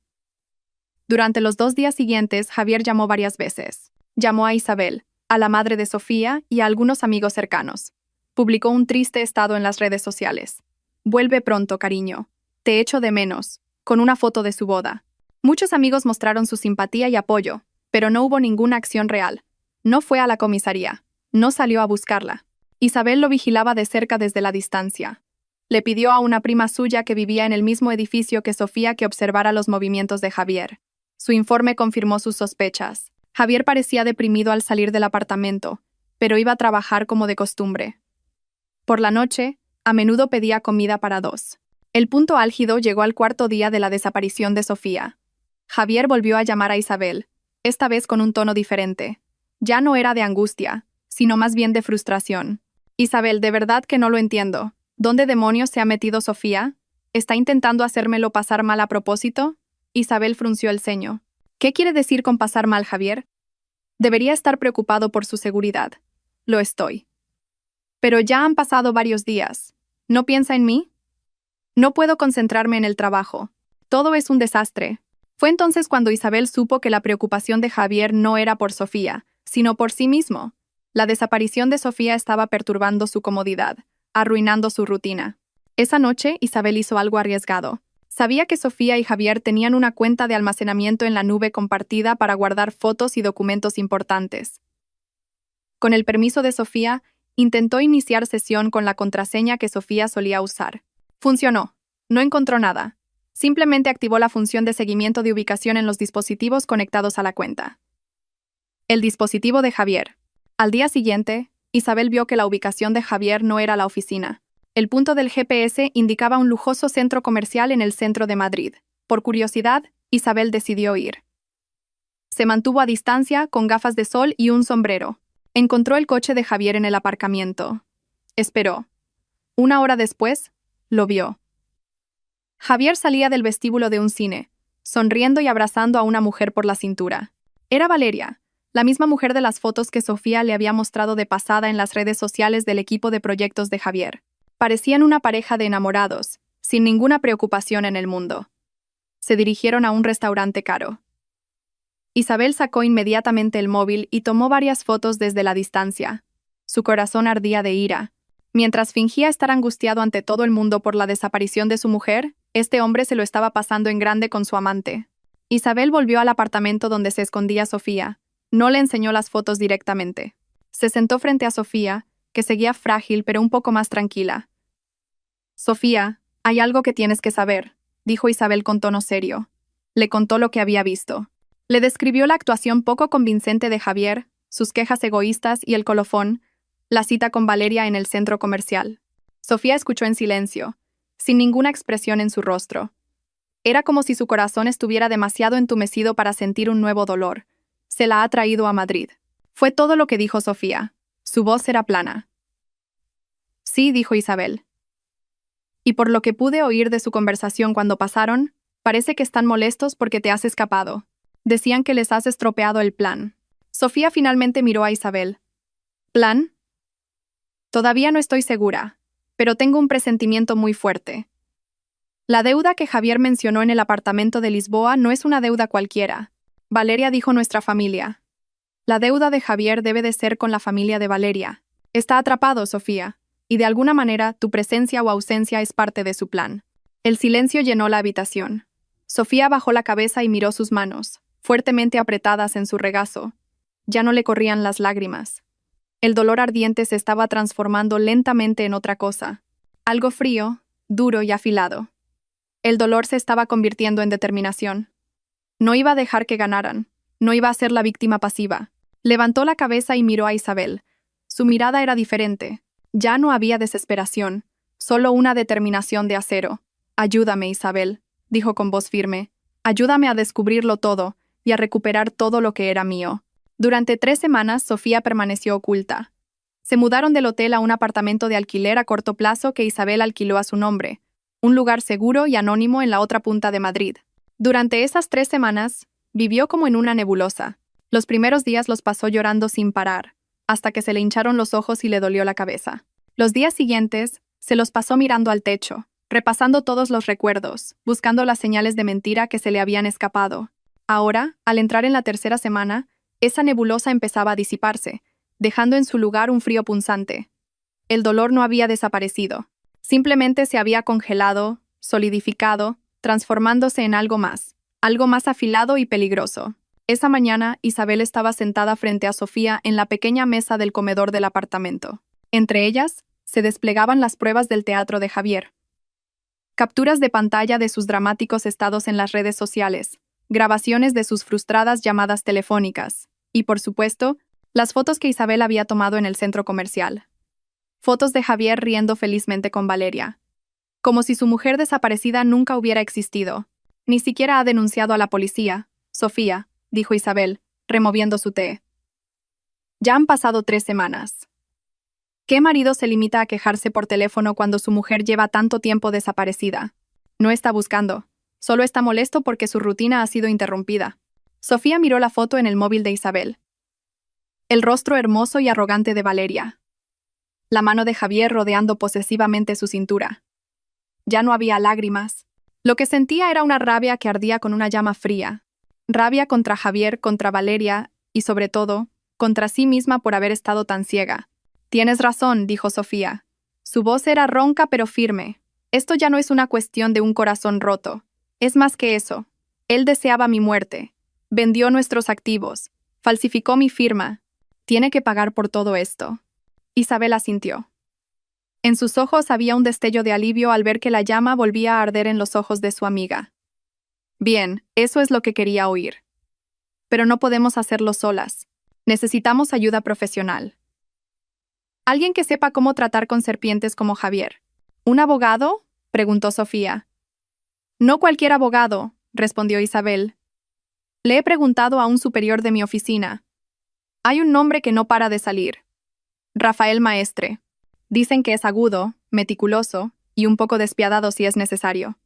Durante los 2 días siguientes, Javier llamó varias veces. Llamó a Isabel, a la madre de Sofía y a algunos amigos cercanos. Publicó un triste estado en las redes sociales. «Vuelve pronto, cariño. Te echo de menos», con una foto de su boda. Muchos amigos mostraron su simpatía y apoyo, pero no hubo ninguna acción real. No fue a la comisaría. No salió a buscarla. Isabel lo vigilaba de cerca desde la distancia. Le pidió a una prima suya que vivía en el mismo edificio que Sofía que observara los movimientos de Javier. Su informe confirmó sus sospechas. Javier parecía deprimido al salir del apartamento, pero iba a trabajar como de costumbre. Por la noche, a menudo pedía comida para dos. El punto álgido llegó al cuarto día de la desaparición de Sofía. Javier volvió a llamar a Isabel, esta vez con un tono diferente. Ya no era de angustia, sino más bien de frustración. Isabel, de verdad que no lo entiendo. ¿Dónde demonios se ha metido Sofía? ¿Está intentando hacérmelo pasar mal a propósito? Isabel frunció el ceño. ¿Qué quiere decir con pasar mal, Javier? Debería estar preocupado por su seguridad. Lo estoy. Pero ya han pasado varios días. ¿No piensa en mí? No puedo concentrarme en el trabajo. Todo es un desastre. Fue entonces cuando Isabel supo que la preocupación de Javier no era por Sofía, sino por sí mismo. La desaparición de Sofía estaba perturbando su comodidad, arruinando su rutina. Esa noche, Isabel hizo algo arriesgado. Sabía que Sofía y Javier tenían una cuenta de almacenamiento en la nube compartida para guardar fotos y documentos importantes. Con el permiso de Sofía, intentó iniciar sesión con la contraseña que Sofía solía usar. Funcionó. No encontró nada. Simplemente activó la función de seguimiento de ubicación en los dispositivos conectados a la cuenta. El dispositivo de Javier. Al día siguiente, Isabel vio que la ubicación de Javier no era la oficina. El punto del GPS indicaba un lujoso centro comercial en el centro de Madrid. Por curiosidad, Isabel decidió ir. Se mantuvo a distancia, con gafas de sol y un sombrero. Encontró el coche de Javier en el aparcamiento. Esperó. 1 hora después, lo vio. Javier salía del vestíbulo de un cine, sonriendo y abrazando a una mujer por la cintura. Era Valeria, la misma mujer de las fotos que Sofía le había mostrado de pasada en las redes sociales del equipo de proyectos de Javier. Parecían una pareja de enamorados, sin ninguna preocupación en el mundo. Se dirigieron a un restaurante caro. Isabel sacó inmediatamente el móvil y tomó varias fotos desde la distancia. Su corazón ardía de ira. Mientras fingía estar angustiado ante todo el mundo por la desaparición de su mujer, este hombre se lo estaba pasando en grande con su amante. Isabel volvió al apartamento donde se escondía Sofía. No le enseñó las fotos directamente. Se sentó frente a Sofía, que seguía frágil pero un poco más tranquila. Sofía, hay algo que tienes que saber, dijo Isabel con tono serio. Le contó lo que había visto. Le describió la actuación poco convincente de Javier, sus quejas egoístas y el colofón, la cita con Valeria en el centro comercial. Sofía escuchó en silencio, sin ninguna expresión en su rostro. Era como si su corazón estuviera demasiado entumecido para sentir un nuevo dolor. Se la ha traído a Madrid. Fue todo lo que dijo Sofía. Su voz era plana. Sí, dijo Isabel. Y por lo que pude oír de su conversación cuando pasaron, parece que están molestos porque te has escapado. Decían que les has estropeado el plan. Sofía finalmente miró a Isabel. ¿Plan? Todavía no estoy segura, pero tengo un presentimiento muy fuerte. La deuda que Javier mencionó en el apartamento de Lisboa no es una deuda cualquiera. Valeria dijo nuestra familia. La deuda de Javier debe de ser con la familia de Valeria. Está atrapado, Sofía, y de alguna manera tu presencia o ausencia es parte de su plan. El silencio llenó la habitación. Sofía bajó la cabeza y miró sus manos, fuertemente apretadas en su regazo. Ya no le corrían las lágrimas. El dolor ardiente se estaba transformando lentamente en otra cosa. Algo frío, duro y afilado. El dolor se estaba convirtiendo en determinación. No iba a dejar que ganaran. No iba a ser la víctima pasiva. Levantó la cabeza y miró a Isabel. Su mirada era diferente. Ya no había desesperación, solo una determinación de acero. Ayúdame, Isabel, dijo con voz firme. Ayúdame a descubrirlo todo y a recuperar todo lo que era mío. Durante 3 semanas, Sofía permaneció oculta. Se mudaron del hotel a un apartamento de alquiler a corto plazo que Isabel alquiló a su nombre, un lugar seguro y anónimo en la otra punta de Madrid. Durante esas 3 semanas, vivió como en una nebulosa. Los primeros días los pasó llorando sin parar, hasta que se le hincharon los ojos y le dolió la cabeza. Los días siguientes, se los pasó mirando al techo, repasando todos los recuerdos, buscando las señales de mentira que se le habían escapado. Ahora, al entrar en la 3ª semana, esa nebulosa empezaba a disiparse, dejando en su lugar un frío punzante. El dolor no había desaparecido. Simplemente se había congelado, solidificado, transformándose en algo más afilado y peligroso. Esa mañana, Isabel estaba sentada frente a Sofía en la pequeña mesa del comedor del apartamento. Entre ellas, se desplegaban las pruebas del teatro de Javier. Capturas de pantalla de sus dramáticos estados en las redes sociales, grabaciones de sus frustradas llamadas telefónicas y, por supuesto, las fotos que Isabel había tomado en el centro comercial. Fotos de Javier riendo felizmente con Valeria. Como si su mujer desaparecida nunca hubiera existido. Ni siquiera ha denunciado a la policía, Sofía, dijo Isabel, removiendo su té. Ya han pasado 3 semanas. ¿Qué marido se limita a quejarse por teléfono cuando su mujer lleva tanto tiempo desaparecida? No está buscando. Solo está molesto porque su rutina ha sido interrumpida. Sofía miró la foto en el móvil de Isabel. El rostro hermoso y arrogante de Valeria. La mano de Javier rodeando posesivamente su cintura. Ya no había lágrimas. Lo que sentía era una rabia que ardía con una llama fría. Rabia contra Javier, contra Valeria y, sobre todo, contra sí misma por haber estado tan ciega. Tienes razón, dijo Sofía. Su voz era ronca pero firme. Esto ya no es una cuestión de un corazón roto. Es más que eso. Él deseaba mi muerte. Vendió nuestros activos. Falsificó mi firma. Tiene que pagar por todo esto. Isabel asintió. En sus ojos había un destello de alivio al ver que la llama volvía a arder en los ojos de su amiga. Bien, eso es lo que quería oír. Pero no podemos hacerlo solas. Necesitamos ayuda profesional. Alguien que sepa cómo tratar con serpientes como Javier. ¿Un abogado?, preguntó Sofía. No cualquier abogado, respondió Isabel. Le he preguntado a un superior de mi oficina. Hay un nombre que no para de salir. Rafael Maestre. Dicen que es agudo, meticuloso y un poco despiadado si es necesario.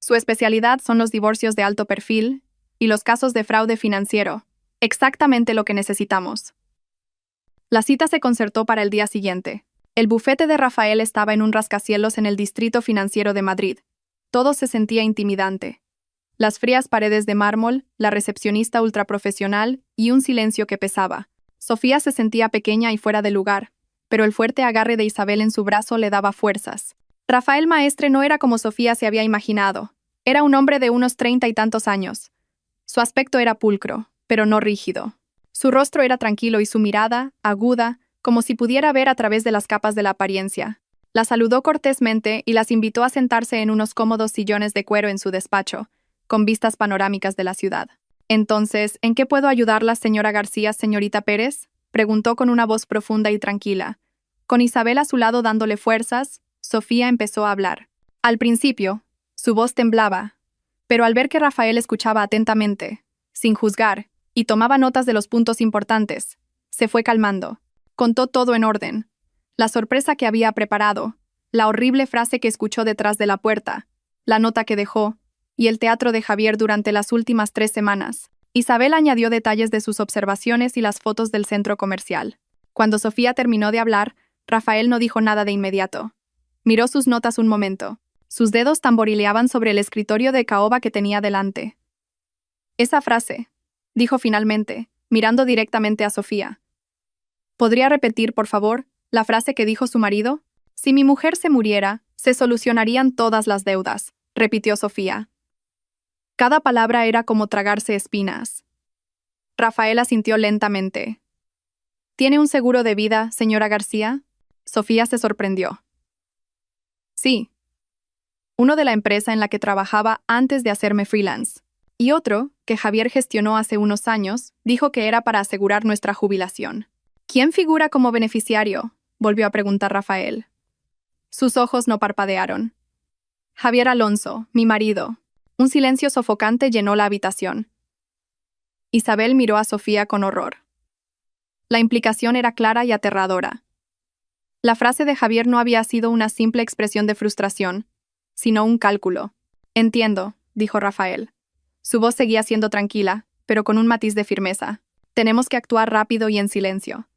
Su especialidad son los divorcios de alto perfil y los casos de fraude financiero. Exactamente lo que necesitamos. La cita se concertó para el día siguiente. El bufete de Rafael estaba en un rascacielos en el distrito financiero de Madrid. Todo se sentía intimidante. Las frías paredes de mármol, la recepcionista ultraprofesional y un silencio que pesaba. Sofía se sentía pequeña y fuera de lugar, pero el fuerte agarre de Isabel en su brazo le daba fuerzas. Rafael Maestre no era como Sofía se había imaginado. Era un hombre de unos 30 y tantos años. Su aspecto era pulcro, pero no rígido. Su rostro era tranquilo y su mirada, aguda, como si pudiera ver a través de las capas de la apariencia. La saludó cortésmente y las invitó a sentarse en unos cómodos sillones de cuero en su despacho, con vistas panorámicas de la ciudad. Entonces, ¿en qué puedo ayudarla, señora García, señorita Pérez?, preguntó con una voz profunda y tranquila. Con Isabel a su lado dándole fuerzas, Sofía empezó a hablar. Al principio, su voz temblaba, pero al ver que Rafael escuchaba atentamente, sin juzgar, y tomaba notas de los puntos importantes, se fue calmando. Contó todo en orden. La sorpresa que había preparado, la horrible frase que escuchó detrás de la puerta, la nota que dejó, y el teatro de Javier durante las últimas 3 semanas. Isabel añadió detalles de sus observaciones y las fotos del centro comercial. Cuando Sofía terminó de hablar, Rafael no dijo nada de inmediato. Miró sus notas un momento. Sus dedos tamborileaban sobre el escritorio de caoba que tenía delante. Esa frase, dijo finalmente, mirando directamente a Sofía. ¿Podría repetir, por favor, la frase que dijo su marido? Si mi mujer se muriera, se solucionarían todas las deudas, repitió Sofía. Cada palabra era como tragarse espinas. Rafael asintió lentamente. ¿Tiene un seguro de vida, señora García? Sofía se sorprendió. Sí. Uno de la empresa en la que trabajaba antes de hacerme freelance. Y otro, que Javier gestionó hace unos años, dijo que era para asegurar nuestra jubilación. ¿Quién figura como beneficiario?, volvió a preguntar Rafael. Sus ojos no parpadearon. Javier Alonso, mi marido. Un silencio sofocante llenó la habitación. Isabel miró a Sofía con horror. La implicación era clara y aterradora. La frase de Javier no había sido una simple expresión de frustración, sino un cálculo. Entiendo, dijo Rafael. Su voz seguía siendo tranquila, pero con un matiz de firmeza. Tenemos que actuar rápido y en silencio.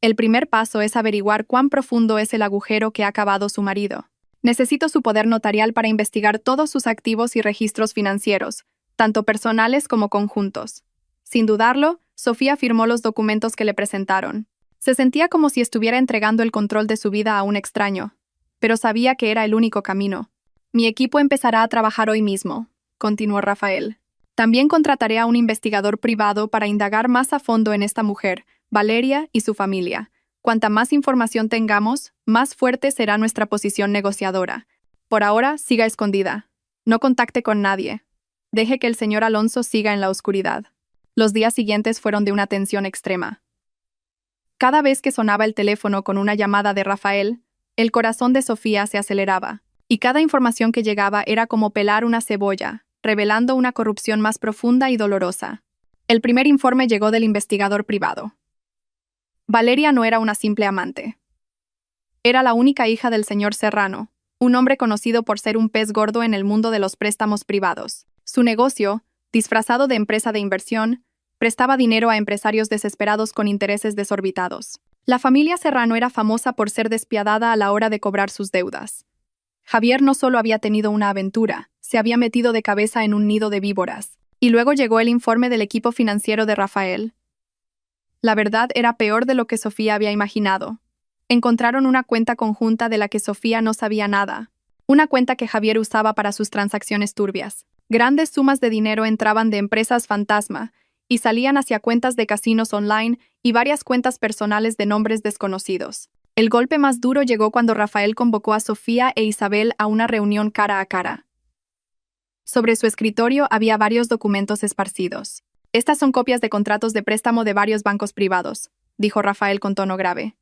El primer paso es averiguar cuán profundo es el agujero que ha cavado su marido. Necesito su poder notarial para investigar todos sus activos y registros financieros, tanto personales como conjuntos. Sin dudarlo, Sofía firmó los documentos que le presentaron. Se sentía como si estuviera entregando el control de su vida a un extraño, pero sabía que era el único camino. Mi equipo empezará a trabajar hoy mismo, continuó Rafael. También contrataré a un investigador privado para indagar más a fondo en esta mujer, Valeria y su familia. Cuanta más información tengamos, más fuerte será nuestra posición negociadora. Por ahora, siga escondida. No contacte con nadie. Deje que el señor Alonso siga en la oscuridad. Los días siguientes fueron de una tensión extrema. Cada vez que sonaba el teléfono con una llamada de Rafael, el corazón de Sofía se aceleraba, y cada información que llegaba era como pelar una cebolla, revelando una corrupción más profunda y dolorosa. El primer informe llegó del investigador privado. Valeria no era una simple amante. Era la única hija del señor Serrano, un hombre conocido por ser un pez gordo en el mundo de los préstamos privados. Su negocio, disfrazado de empresa de inversión, prestaba dinero a empresarios desesperados con intereses desorbitados. La familia Serrano era famosa por ser despiadada a la hora de cobrar sus deudas. Javier no solo había tenido una aventura, se había metido de cabeza en un nido de víboras. Y luego llegó el informe del equipo financiero de Rafael. La verdad era peor de lo que Sofía había imaginado. Encontraron una cuenta conjunta de la que Sofía no sabía nada. Una cuenta que Javier usaba para sus transacciones turbias. Grandes sumas de dinero entraban de empresas fantasma y salían hacia cuentas de casinos online y varias cuentas personales de nombres desconocidos. El golpe más duro llegó cuando Rafael convocó a Sofía e Isabel a una reunión cara a cara. Sobre su escritorio había varios documentos esparcidos. Estas son copias de contratos de préstamo de varios bancos privados, dijo Rafael con tono grave.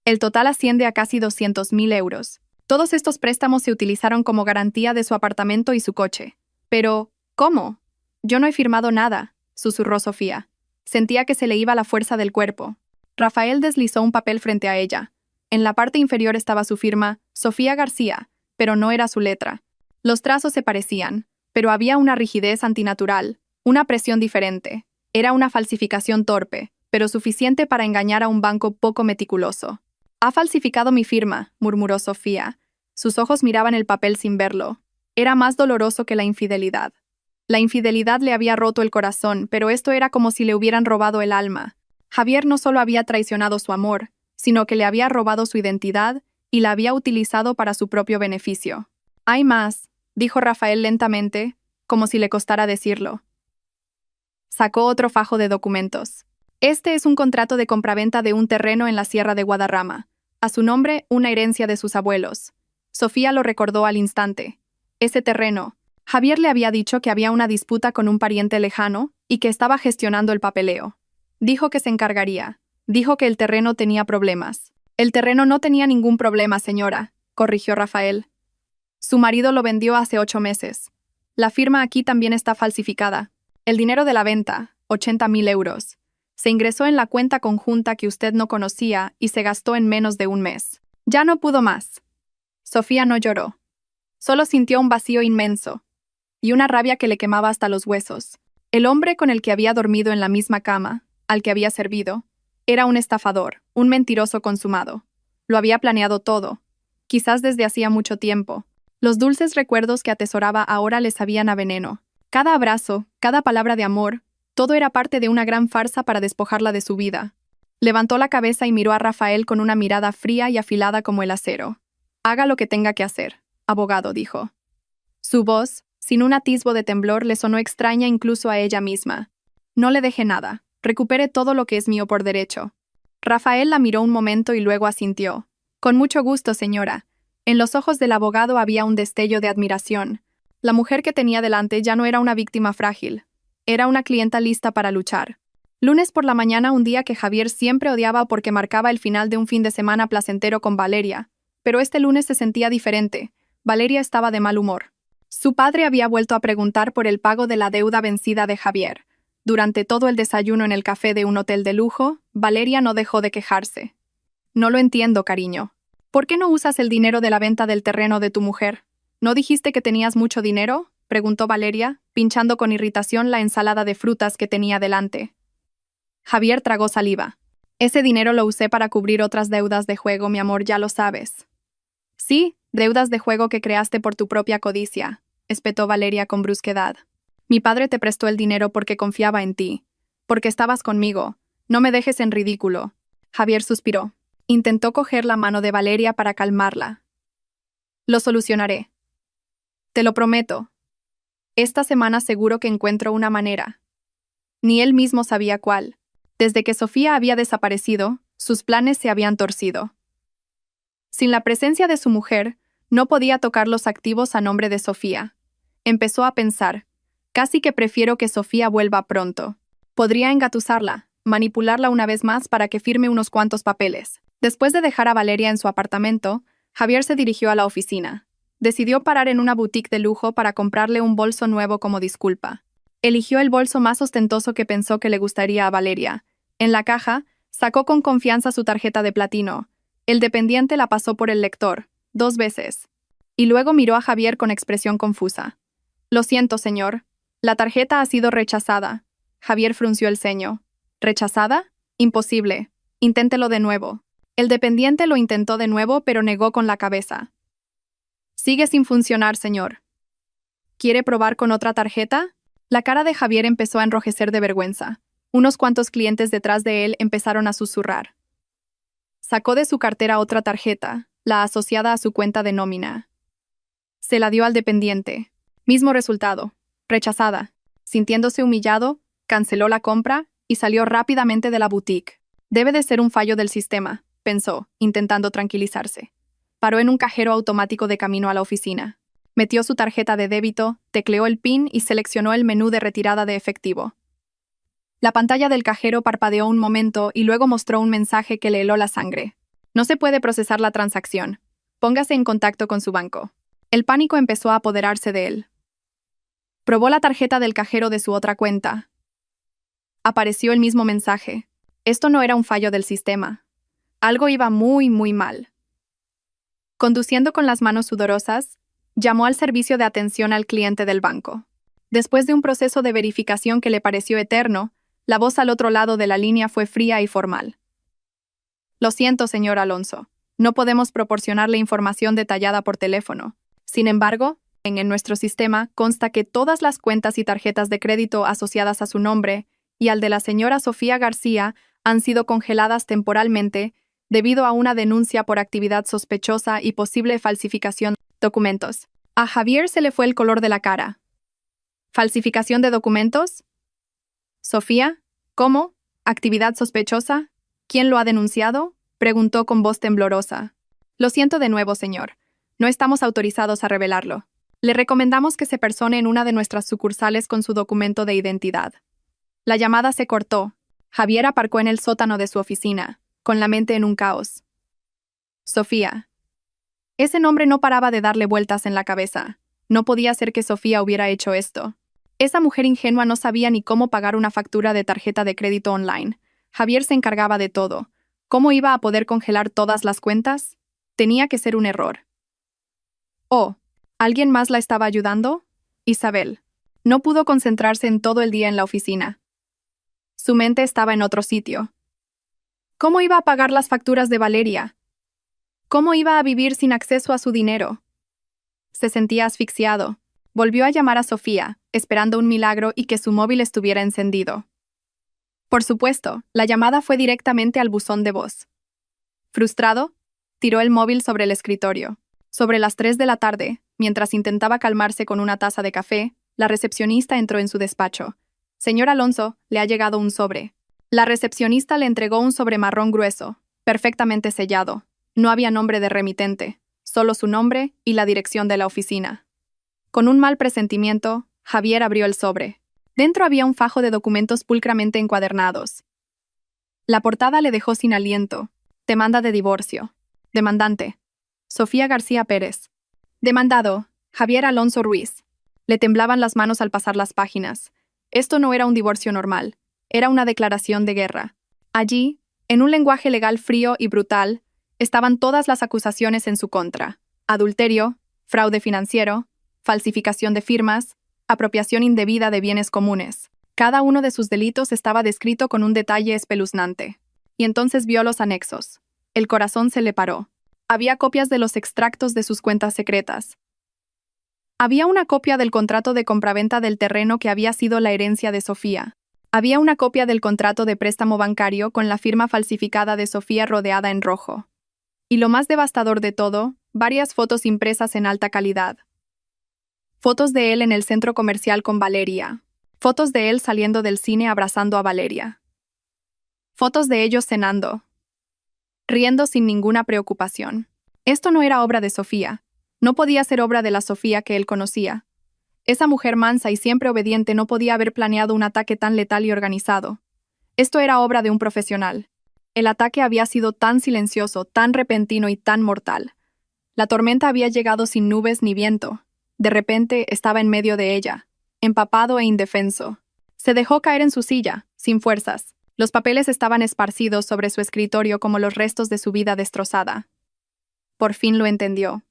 El total asciende a casi 200.000 euros. Todos estos préstamos se utilizaron como garantía de su apartamento y su coche. Pero, ¿cómo? Yo no he firmado nada, susurró Sofía. Sentía que se le iba la fuerza del cuerpo. Rafael deslizó un papel frente a ella. En la parte inferior estaba su firma, Sofía García, pero no era su letra. Los trazos se parecían, pero había una rigidez antinatural, una presión diferente. Era una falsificación torpe, pero suficiente para engañar a un banco poco meticuloso. «Ha falsificado mi firma», murmuró Sofía. Sus ojos miraban el papel sin verlo. Era más doloroso que la infidelidad. La infidelidad le había roto el corazón, pero esto era como si le hubieran robado el alma. Javier no solo había traicionado su amor, sino que le había robado su identidad y la había utilizado para su propio beneficio. «Hay más», dijo Rafael lentamente, como si le costara decirlo. Sacó otro fajo de documentos. Este es un contrato de compraventa de un terreno en la Sierra de Guadarrama. A su nombre, una herencia de sus abuelos. Sofía lo recordó al instante. Ese terreno. Javier le había dicho que había una disputa con un pariente lejano y que estaba gestionando el papeleo. Dijo que se encargaría. Dijo que el terreno tenía problemas. El terreno no tenía ningún problema, señora, corrigió Rafael. Su marido lo vendió hace 8 meses. La firma aquí también está falsificada. El dinero de la venta, 80.000 euros. Se ingresó en la cuenta conjunta que usted no conocía y se gastó en menos de un mes. Ya no pudo más. Sofía no lloró. Solo sintió un vacío inmenso y una rabia que le quemaba hasta los huesos. El hombre con el que había dormido en la misma cama, al que había servido, era un estafador, un mentiroso consumado. Lo había planeado todo, quizás desde hacía mucho tiempo. Los dulces recuerdos que atesoraba ahora le sabían a veneno. Cada abrazo, cada palabra de amor, todo era parte de una gran farsa para despojarla de su vida. Levantó la cabeza y miró a Rafael con una mirada fría y afilada como el acero. «Haga lo que tenga que hacer», abogado, dijo. Su voz, sin un atisbo de temblor, le sonó extraña incluso a ella misma. «No le deje nada. Recupere todo lo que es mío por derecho». Rafael la miró un momento y luego asintió. «Con mucho gusto, señora». En los ojos del abogado había un destello de admiración. La mujer que tenía delante ya no era una víctima frágil. Era una clienta lista para luchar. Lunes por la mañana, un día que Javier siempre odiaba porque marcaba el final de un fin de semana placentero con Valeria. Pero este lunes se sentía diferente. Valeria estaba de mal humor. Su padre había vuelto a preguntar por el pago de la deuda vencida de Javier. Durante todo el desayuno en el café de un hotel de lujo, Valeria no dejó de quejarse. «No lo entiendo, cariño. ¿Por qué no usas el dinero de la venta del terreno de tu mujer? ¿No dijiste que tenías mucho dinero?», preguntó Valeria, pinchando con irritación la ensalada de frutas que tenía delante. Javier tragó saliva. «Ese dinero lo usé para cubrir otras deudas de juego, mi amor, ya lo sabes». «Sí, deudas de juego que creaste por tu propia codicia», espetó Valeria con brusquedad. «Mi padre te prestó el dinero porque confiaba en ti, porque estabas conmigo. No me dejes en ridículo». Javier suspiró. Intentó coger la mano de Valeria para calmarla. «Lo solucionaré. Te lo prometo. Esta semana seguro que encuentro una manera». Ni él mismo sabía cuál. Desde que Sofía había desaparecido, sus planes se habían torcido. Sin la presencia de su mujer, no podía tocar los activos a nombre de Sofía. Empezó a pensar, Casi que prefiero que Sofía vuelva pronto. Podría engatusarla, manipularla una vez más para que firme unos cuantos papeles. Después de dejar a Valeria en su apartamento, Javier se dirigió a la oficina. Decidió parar en una boutique de lujo para comprarle un bolso nuevo como disculpa. Eligió el bolso más ostentoso que pensó que le gustaría a Valeria. En la caja, sacó con confianza su tarjeta de platino. El dependiente la pasó por el lector, 2 veces. Y luego miró a Javier con expresión confusa. «Lo siento, señor. La tarjeta ha sido rechazada». Javier frunció el ceño. «¿Rechazada? Imposible. Inténtelo de nuevo». El dependiente lo intentó de nuevo, pero negó con la cabeza. «Sigue sin funcionar, señor». «¿Quiere probar con otra tarjeta?» La cara de Javier empezó a enrojecer de vergüenza. Unos cuantos clientes detrás de él empezaron a susurrar. Sacó de su cartera otra tarjeta, la asociada a su cuenta de nómina. Se la dio al dependiente. Mismo resultado. Rechazada. Sintiéndose humillado, canceló la compra y salió rápidamente de la boutique. Debe de ser un fallo del sistema, pensó, intentando tranquilizarse. Paró en un cajero automático de camino a la oficina. Metió su tarjeta de débito, tecleó el PIN y seleccionó el menú de retirada de efectivo. La pantalla del cajero parpadeó un momento y luego mostró un mensaje que le heló la sangre. No se puede procesar la transacción. Póngase en contacto con su banco. El pánico empezó a apoderarse de él. Probó la tarjeta del cajero de su otra cuenta. Apareció el mismo mensaje. Esto no era un fallo del sistema. Algo iba muy mal. Conduciendo con las manos sudorosas, llamó al servicio de atención al cliente del banco. Después de un proceso de verificación que le pareció eterno, la voz al otro lado de la línea fue fría y formal. «Lo siento, señor Alonso. No podemos proporcionarle información detallada por teléfono. Sin embargo, en nuestro sistema consta que todas las cuentas y tarjetas de crédito asociadas a su nombre y al de la señora Sofía García han sido congeladas temporalmente debido a una denuncia por actividad sospechosa y posible falsificación de documentos». A Javier se le fue el color de la cara. ¿Falsificación de documentos? «Sofía, ¿cómo? ¿Actividad sospechosa? ¿Quién lo ha denunciado?», preguntó con voz temblorosa. «Lo siento de nuevo, señor. No estamos autorizados a revelarlo. Le recomendamos que se persone en una de nuestras sucursales con su documento de identidad». La llamada se cortó. Javier aparcó en el sótano de su oficina, con la mente en un caos. Sofía. Ese nombre no paraba de darle vueltas en la cabeza. No podía ser que Sofía hubiera hecho esto. Esa mujer ingenua no sabía ni cómo pagar una factura de tarjeta de crédito online. Javier se encargaba de todo. ¿Cómo iba a poder congelar todas las cuentas? Tenía que ser un error. Oh, ¿alguien más la estaba ayudando? Isabel. No pudo concentrarse en todo el día en la oficina. Su mente estaba en otro sitio. ¿Cómo iba a pagar las facturas de Valeria? ¿Cómo iba a vivir sin acceso a su dinero? Se sentía asfixiado. Volvió a llamar a Sofía, esperando un milagro y que su móvil estuviera encendido. Por supuesto, la llamada fue directamente al buzón de voz. Frustrado, tiró el móvil sobre el escritorio. Sobre las 3 de la tarde, mientras intentaba calmarse con una taza de café, la recepcionista entró en su despacho. «Señor Alonso, le ha llegado un sobre». La recepcionista le entregó un sobre marrón grueso, perfectamente sellado. No había nombre de remitente, solo su nombre y la dirección de la oficina. Con un mal presentimiento, Javier abrió el sobre. Dentro había un fajo de documentos pulcramente encuadernados. La portada le dejó sin aliento. Demanda de divorcio. Demandante: Sofía García Pérez. Demandado: Javier Alonso Ruiz. Le temblaban las manos al pasar las páginas. Esto no era un divorcio normal, era una declaración de guerra. Allí, en un lenguaje legal frío y brutal, estaban todas las acusaciones en su contra: adulterio, fraude financiero, falsificación de firmas, apropiación indebida de bienes comunes. Cada uno de sus delitos estaba descrito con un detalle espeluznante. Y entonces vio los anexos. El corazón se le paró. Había copias de los extractos de sus cuentas secretas. Había una copia del contrato de compraventa del terreno que había sido la herencia de Sofía. Había una copia del contrato de préstamo bancario con la firma falsificada de Sofía rodeada en rojo. Y lo más devastador de todo, varias fotos impresas en alta calidad. Fotos de él en el centro comercial con Valeria. Fotos de él saliendo del cine abrazando a Valeria. Fotos de ellos cenando, riendo sin ninguna preocupación. Esto no era obra de Sofía. No podía ser obra de la Sofía que él conocía. Esa mujer mansa y siempre obediente no podía haber planeado un ataque tan letal y organizado. Esto era obra de un profesional. El ataque había sido tan silencioso, tan repentino y tan mortal. La tormenta había llegado sin nubes ni viento. De repente estaba en medio de ella, empapado e indefenso. Se dejó caer en su silla, sin fuerzas. Los papeles estaban esparcidos sobre su escritorio como los restos de su vida destrozada. Por fin lo entendió.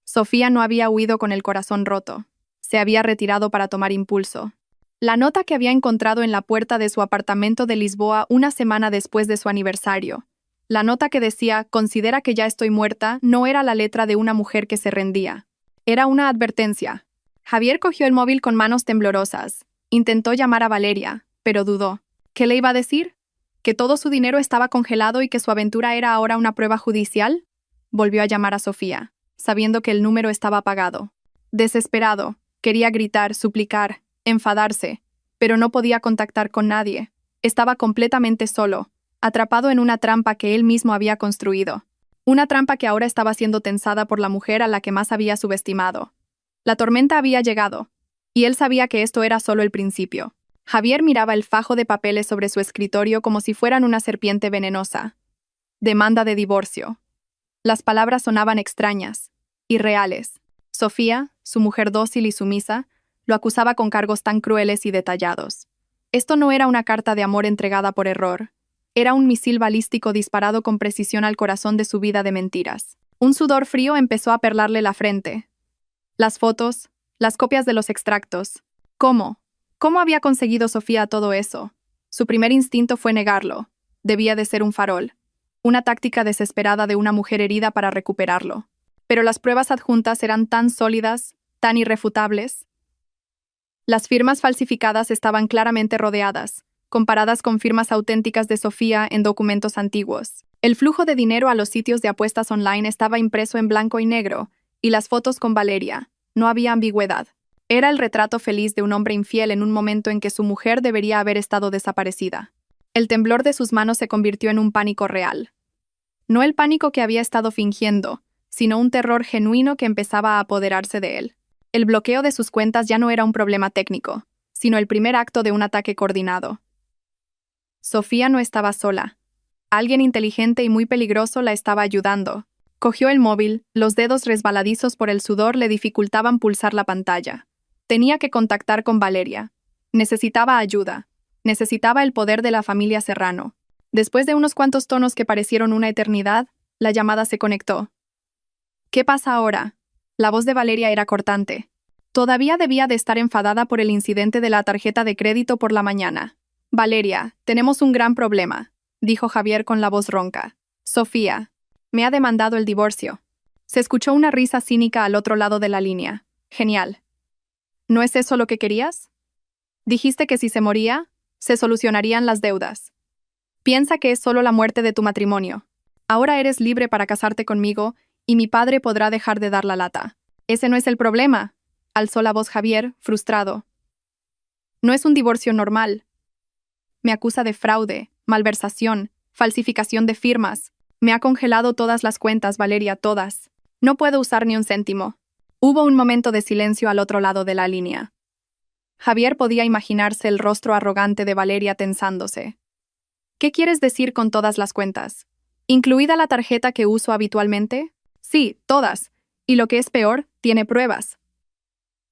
Sofía no había huido con el corazón roto. Se había retirado para tomar impulso. La nota que había encontrado en la puerta de su apartamento de Lisboa una semana después de su aniversario. La nota que decía, considera que ya estoy muerta, no era la letra de una mujer que se rendía. Era una advertencia. Javier cogió el móvil con manos temblorosas. Intentó llamar a Valeria, pero dudó. ¿Qué le iba a decir? ¿Que todo su dinero estaba congelado y que su aventura era ahora una prueba judicial? Volvió a llamar a Sofía, sabiendo que el número estaba apagado. Desesperado, quería gritar, suplicar, enfadarse, pero no podía contactar con nadie. Estaba completamente solo, atrapado en una trampa que él mismo había construido. Una trampa que ahora estaba siendo tensada por la mujer a la que más había subestimado. La tormenta había llegado, y él sabía que esto era solo el principio. Javier miraba el fajo de papeles sobre su escritorio como si fueran una serpiente venenosa. Demanda de divorcio. Las palabras sonaban extrañas, irreales. Sofía, su mujer dócil y sumisa, lo acusaba con cargos tan crueles y detallados. Esto no era una carta de amor entregada por error. Era un misil balístico disparado con precisión al corazón de su vida de mentiras. Un sudor frío empezó a perlarle la frente. Las fotos, las copias de los extractos. ¿Cómo? ¿Cómo había conseguido Sofía todo eso? Su primer instinto fue negarlo. Debía de ser un farol. Una táctica desesperada de una mujer herida para recuperarlo. Pero las pruebas adjuntas eran tan sólidas, tan irrefutables. Las firmas falsificadas estaban claramente rodeadas, comparadas con firmas auténticas de Sofía en documentos antiguos. El flujo de dinero a los sitios de apuestas online estaba impreso en blanco y negro, y las fotos con Valeria. No había ambigüedad. Era el retrato feliz de un hombre infiel en un momento en que su mujer debería haber estado desaparecida. El temblor de sus manos se convirtió en un pánico real. No el pánico que había estado fingiendo, sino un terror genuino que empezaba a apoderarse de él. El bloqueo de sus cuentas ya no era un problema técnico, sino el primer acto de un ataque coordinado. Sofía no estaba sola. Alguien inteligente y muy peligroso la estaba ayudando. Cogió el móvil, los dedos resbaladizos por el sudor le dificultaban pulsar la pantalla. Tenía que contactar con Valeria. Necesitaba ayuda. Necesitaba el poder de la familia Serrano. Después de unos cuantos tonos que parecieron una eternidad, la llamada se conectó. ¿Qué pasa ahora? La voz de Valeria era cortante. Todavía debía de estar enfadada por el incidente de la tarjeta de crédito por la mañana. Valeria, tenemos un gran problema, dijo Javier con la voz ronca. Sofía, me ha demandado el divorcio. Se escuchó una risa cínica al otro lado de la línea. Genial. ¿No es eso lo que querías? Dijiste que si se moría, se solucionarían las deudas. Piensa que es solo la muerte de tu matrimonio. Ahora eres libre para casarte conmigo y mi padre podrá dejar de dar la lata. Ese no es el problema, alzó la voz Javier, frustrado. No es un divorcio normal. Me acusa de fraude, malversación, falsificación de firmas. Me ha congelado todas las cuentas, Valeria, todas. No puedo usar ni un céntimo. Hubo un momento de silencio al otro lado de la línea. Javier podía imaginarse el rostro arrogante de Valeria tensándose. ¿Qué quieres decir con todas las cuentas? ¿Incluida la tarjeta que uso habitualmente? Sí, todas. Y lo que es peor, tiene pruebas.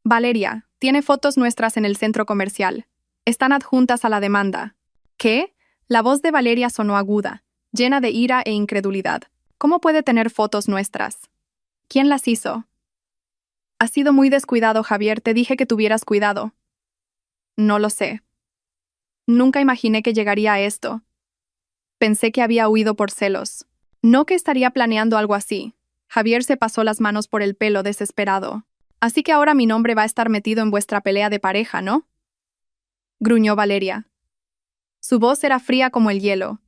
Valeria, tiene fotos nuestras en el centro comercial. Están adjuntas a la demanda. ¿Qué? La voz de Valeria sonó aguda, llena de ira e incredulidad. ¿Cómo puede tener fotos nuestras? ¿Quién las hizo? Has sido muy descuidado, Javier, te dije que tuvieras cuidado. No lo sé. Nunca imaginé que llegaría a esto. Pensé que había huido por celos. No que estaría planeando algo así. Javier se pasó las manos por el pelo desesperado. Así que ahora mi nombre va a estar metido en vuestra pelea de pareja, ¿no? Gruñó Valeria. Su voz era fría como el hielo.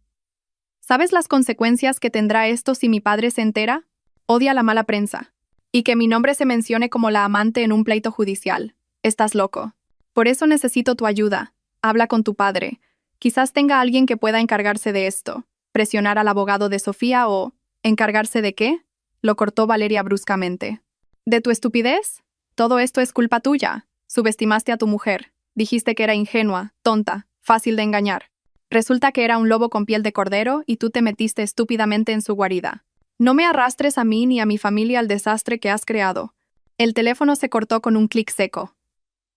¿Sabes las consecuencias que tendrá esto si mi padre se entera? Odia la mala prensa. Y que mi nombre se mencione como la amante en un pleito judicial. Estás loco. Por eso necesito tu ayuda. Habla con tu padre. Quizás tenga alguien que pueda encargarse de esto. Presionar al abogado de Sofía o... ¿Encargarse de qué? Lo cortó Valeria bruscamente. ¿De tu estupidez? Todo esto es culpa tuya. Subestimaste a tu mujer. Dijiste que era ingenua, tonta, fácil de engañar. Resulta que era un lobo con piel de cordero y tú te metiste estúpidamente en su guarida. No me arrastres a mí ni a mi familia al desastre que has creado. El teléfono se cortó con un clic seco.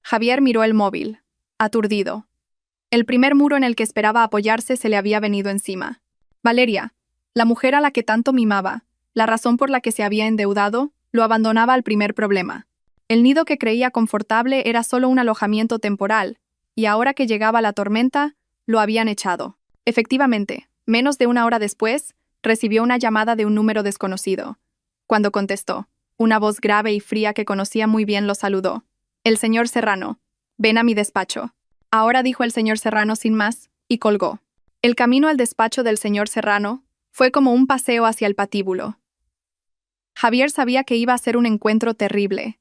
Javier miró el móvil, aturdido. El primer muro en el que esperaba apoyarse se le había venido encima. Valeria, la mujer a la que tanto mimaba, la razón por la que se había endeudado, lo abandonaba al primer problema. El nido que creía confortable era solo un alojamiento temporal, y ahora que llegaba la tormenta, lo habían echado. Efectivamente, menos de una hora después, recibió una llamada de un número desconocido. Cuando contestó, una voz grave y fría que conocía muy bien lo saludó. «El señor Serrano. Ven a mi despacho». Ahora, dijo el señor Serrano sin más, y colgó. El camino al despacho del señor Serrano fue como un paseo hacia el patíbulo. Javier sabía que iba a ser un encuentro terrible.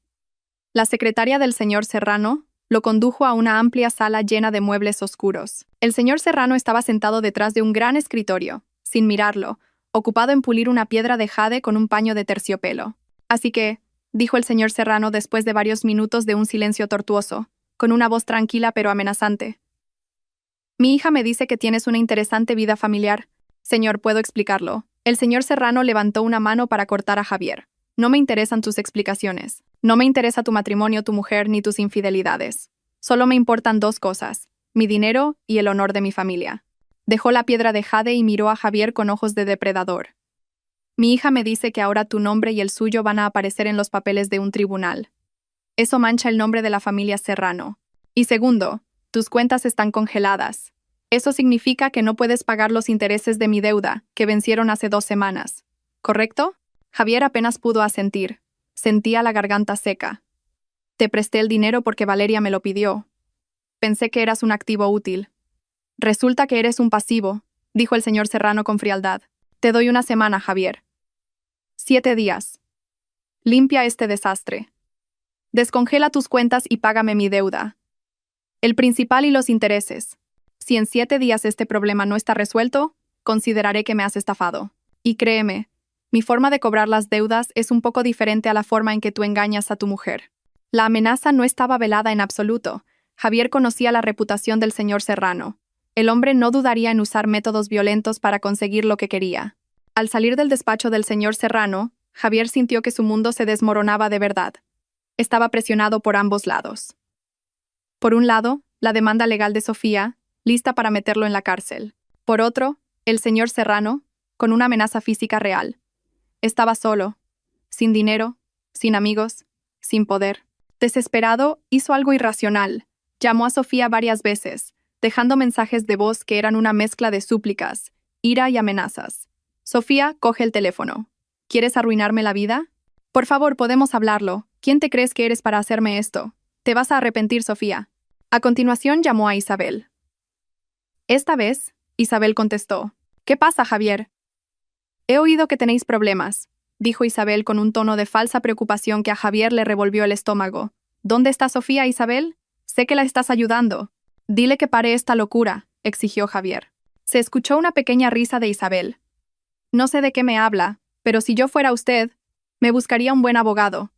La secretaria del señor Serrano lo condujo a una amplia sala llena de muebles oscuros. El señor Serrano estaba sentado detrás de un gran escritorio, sin mirarlo, ocupado en pulir una piedra de jade con un paño de terciopelo. «Así que», dijo el señor Serrano después de varios minutos de un silencio tortuoso, con una voz tranquila pero amenazante. «Mi hija me dice que tienes una interesante vida familiar. Señor, ¿puedo explicarlo?» El señor Serrano levantó una mano para cortar a Javier. «No me interesan tus explicaciones. No me interesa tu matrimonio, tu mujer, ni tus infidelidades. Solo me importan dos cosas, mi dinero y el honor de mi familia». Dejó la piedra de jade y miró a Javier con ojos de depredador. «Mi hija me dice que ahora tu nombre y el suyo van a aparecer en los papeles de un tribunal. Eso mancha el nombre de la familia Serrano. Y segundo, tus cuentas están congeladas. Eso significa que no puedes pagar los intereses de mi deuda, que vencieron hace 2 semanas. ¿Correcto?» Javier apenas pudo asentir. Sentía la garganta seca. «Te presté el dinero porque Valeria me lo pidió. Pensé que eras un activo útil». «Resulta que eres un pasivo», dijo el señor Serrano con frialdad. «Te doy 1 semana, Javier. 7 días. Limpia este desastre. Descongela tus cuentas y págame mi deuda. El principal y los intereses. Si en 7 días este problema no está resuelto, consideraré que me has estafado. Y créeme, mi forma de cobrar las deudas es un poco diferente a la forma en que tú engañas a tu mujer». La amenaza no estaba velada en absoluto. Javier conocía la reputación del señor Serrano. El hombre no dudaría en usar métodos violentos para conseguir lo que quería. Al salir del despacho del señor Serrano, Javier sintió que su mundo se desmoronaba de verdad. Estaba presionado por ambos lados. Por un lado, la demanda legal de Sofía, lista para meterlo en la cárcel. Por otro, el señor Serrano, con una amenaza física real. Estaba solo, sin dinero, sin amigos, sin poder. Desesperado, hizo algo irracional. Llamó a Sofía varias veces, dejando mensajes de voz que eran una mezcla de súplicas, ira y amenazas. «Sofía, coge el teléfono. ¿Quieres arruinarme la vida? Por favor, podemos hablarlo. ¿Quién te crees que eres para hacerme esto? Te vas a arrepentir, Sofía». A continuación llamó a Isabel. Esta vez, Isabel contestó. «¿Qué pasa, Javier?» «He oído que tenéis problemas», dijo Isabel con un tono de falsa preocupación que a Javier le revolvió el estómago. «¿Dónde está Sofía, Isabel? Sé que la estás ayudando». «Dile que pare esta locura», exigió Javier. Se escuchó una pequeña risa de Isabel. «No sé de qué me habla, pero si yo fuera usted, me buscaría un buen abogado.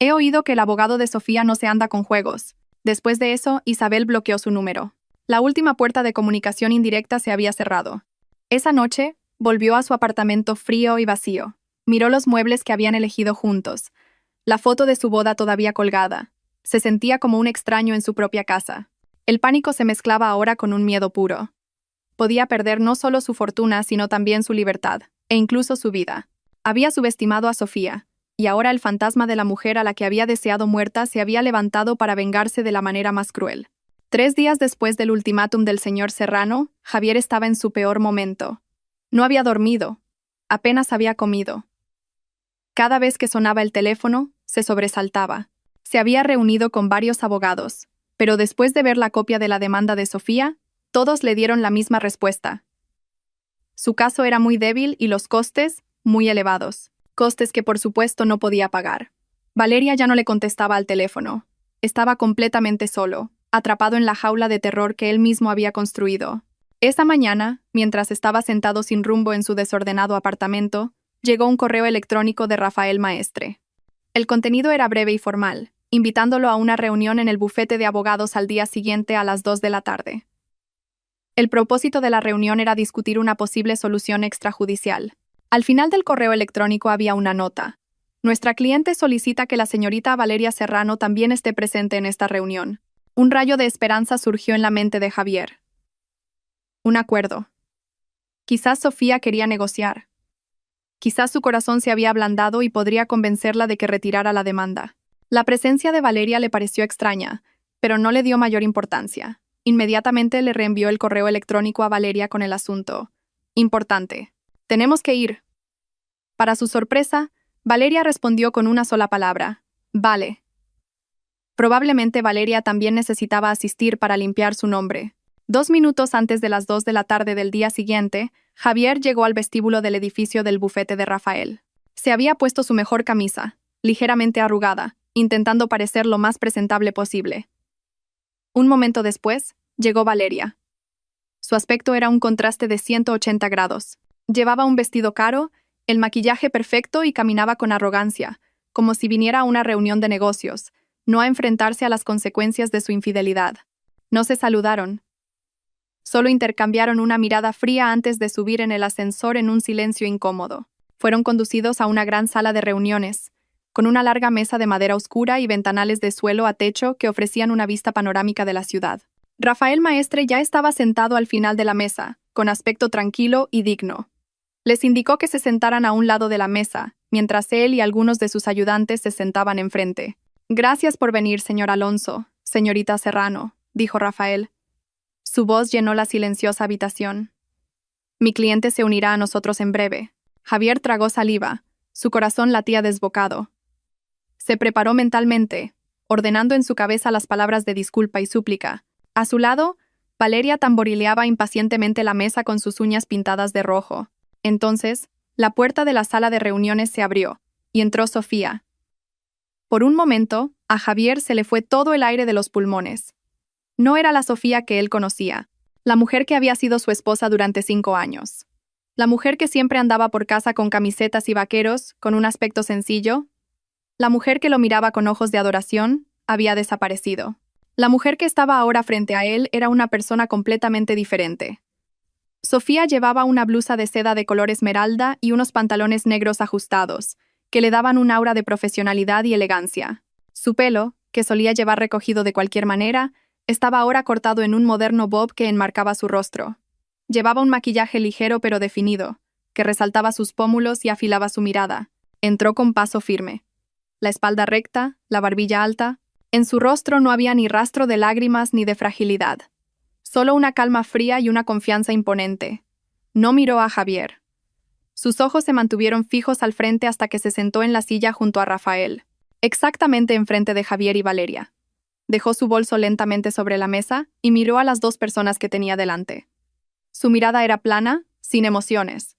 He oído que el abogado de Sofía no se anda con juegos». Después de eso, Isabel bloqueó su número. La última puerta de comunicación indirecta se había cerrado. Esa noche, volvió a su apartamento frío y vacío. Miró los muebles que habían elegido juntos. La foto de su boda todavía colgada. Se sentía como un extraño en su propia casa. El pánico se mezclaba ahora con un miedo puro. Podía perder no solo su fortuna, sino también su libertad, e incluso su vida. Había subestimado a Sofía, y ahora el fantasma de la mujer a la que había deseado muerta se había levantado para vengarse de la manera más cruel. 3 días después del ultimátum del señor Serrano, Javier estaba en su peor momento. No había dormido, apenas había comido. Cada vez que sonaba el teléfono, se sobresaltaba. Se había reunido con varios abogados, pero después de ver la copia de la demanda de Sofía, todos le dieron la misma respuesta. Su caso era muy débil y los costes, muy elevados. Costes que por supuesto no podía pagar. Valeria ya no le contestaba al teléfono. Estaba completamente solo, atrapado en la jaula de terror que él mismo había construido. Esa mañana, mientras estaba sentado sin rumbo en su desordenado apartamento, llegó un correo electrónico de Rafael Maestre. El contenido era breve y formal. invitándolo a una reunión en el bufete de abogados al día siguiente a las 2 de la tarde. El propósito de la reunión era discutir una posible solución extrajudicial. Al final del correo electrónico había una nota. Nuestra cliente solicita que la señorita Valeria Serrano también esté presente en esta reunión. Un rayo de esperanza surgió en la mente de Javier. Un acuerdo. Quizás Sofía quería negociar. Quizás su corazón se había ablandado y podría convencerla de que retirara la demanda. La presencia de Valeria le pareció extraña, pero no le dio mayor importancia. Inmediatamente le reenvió el correo electrónico a Valeria con el asunto. Importante. Tenemos que ir. Para su sorpresa, Valeria respondió con una sola palabra. Vale. Probablemente Valeria también necesitaba asistir para limpiar su nombre. 2 minutos antes de las 2 de la tarde del día siguiente, Javier llegó al vestíbulo del edificio del bufete de Rafael. Se había puesto su mejor camisa, ligeramente arrugada, intentando parecer lo más presentable posible. Un momento después, llegó Valeria. Su aspecto era un contraste de 180 grados. Llevaba un vestido caro, el maquillaje perfecto y caminaba con arrogancia, como si viniera a una reunión de negocios, no a enfrentarse a las consecuencias de su infidelidad. No se saludaron. Solo intercambiaron una mirada fría antes de subir en el ascensor en un silencio incómodo. Fueron conducidos a una gran sala de reuniones, con una larga mesa de madera oscura y ventanales de suelo a techo que ofrecían una vista panorámica de la ciudad. Rafael Maestre ya estaba sentado al final de la mesa, con aspecto tranquilo y digno. Les indicó que se sentaran a un lado de la mesa, mientras él y algunos de sus ayudantes se sentaban enfrente. «Gracias por venir, señor Alonso, señorita Serrano», dijo Rafael. Su voz llenó la silenciosa habitación. «Mi cliente se unirá a nosotros en breve». Javier tragó saliva. Su corazón latía desbocado. Se preparó mentalmente, ordenando en su cabeza las palabras de disculpa y súplica. A su lado, Valeria tamborileaba impacientemente la mesa con sus uñas pintadas de rojo. Entonces, la puerta de la sala de reuniones se abrió, y entró Sofía. Por un momento, a Javier se le fue todo el aire de los pulmones. No era la Sofía que él conocía, la mujer que había sido su esposa durante 5 años. La mujer que siempre andaba por casa con camisetas y vaqueros, con un aspecto sencillo. La mujer que lo miraba con ojos de adoración, había desaparecido. La mujer que estaba ahora frente a él era una persona completamente diferente. Sofía llevaba una blusa de seda de color esmeralda y unos pantalones negros ajustados, que le daban un aura de profesionalidad y elegancia. Su pelo, que solía llevar recogido de cualquier manera, estaba ahora cortado en un moderno bob que enmarcaba su rostro. Llevaba un maquillaje ligero pero definido, que resaltaba sus pómulos y afilaba su mirada. Entró con paso firme. La espalda recta, la barbilla alta. En su rostro no había ni rastro de lágrimas ni de fragilidad. Solo una calma fría y una confianza imponente. No miró a Javier. Sus ojos se mantuvieron fijos al frente hasta que se sentó en la silla junto a Rafael, exactamente enfrente de Javier y Valeria. Dejó su bolso lentamente sobre la mesa y miró a las 2 personas que tenía delante. Su mirada era plana, sin emociones,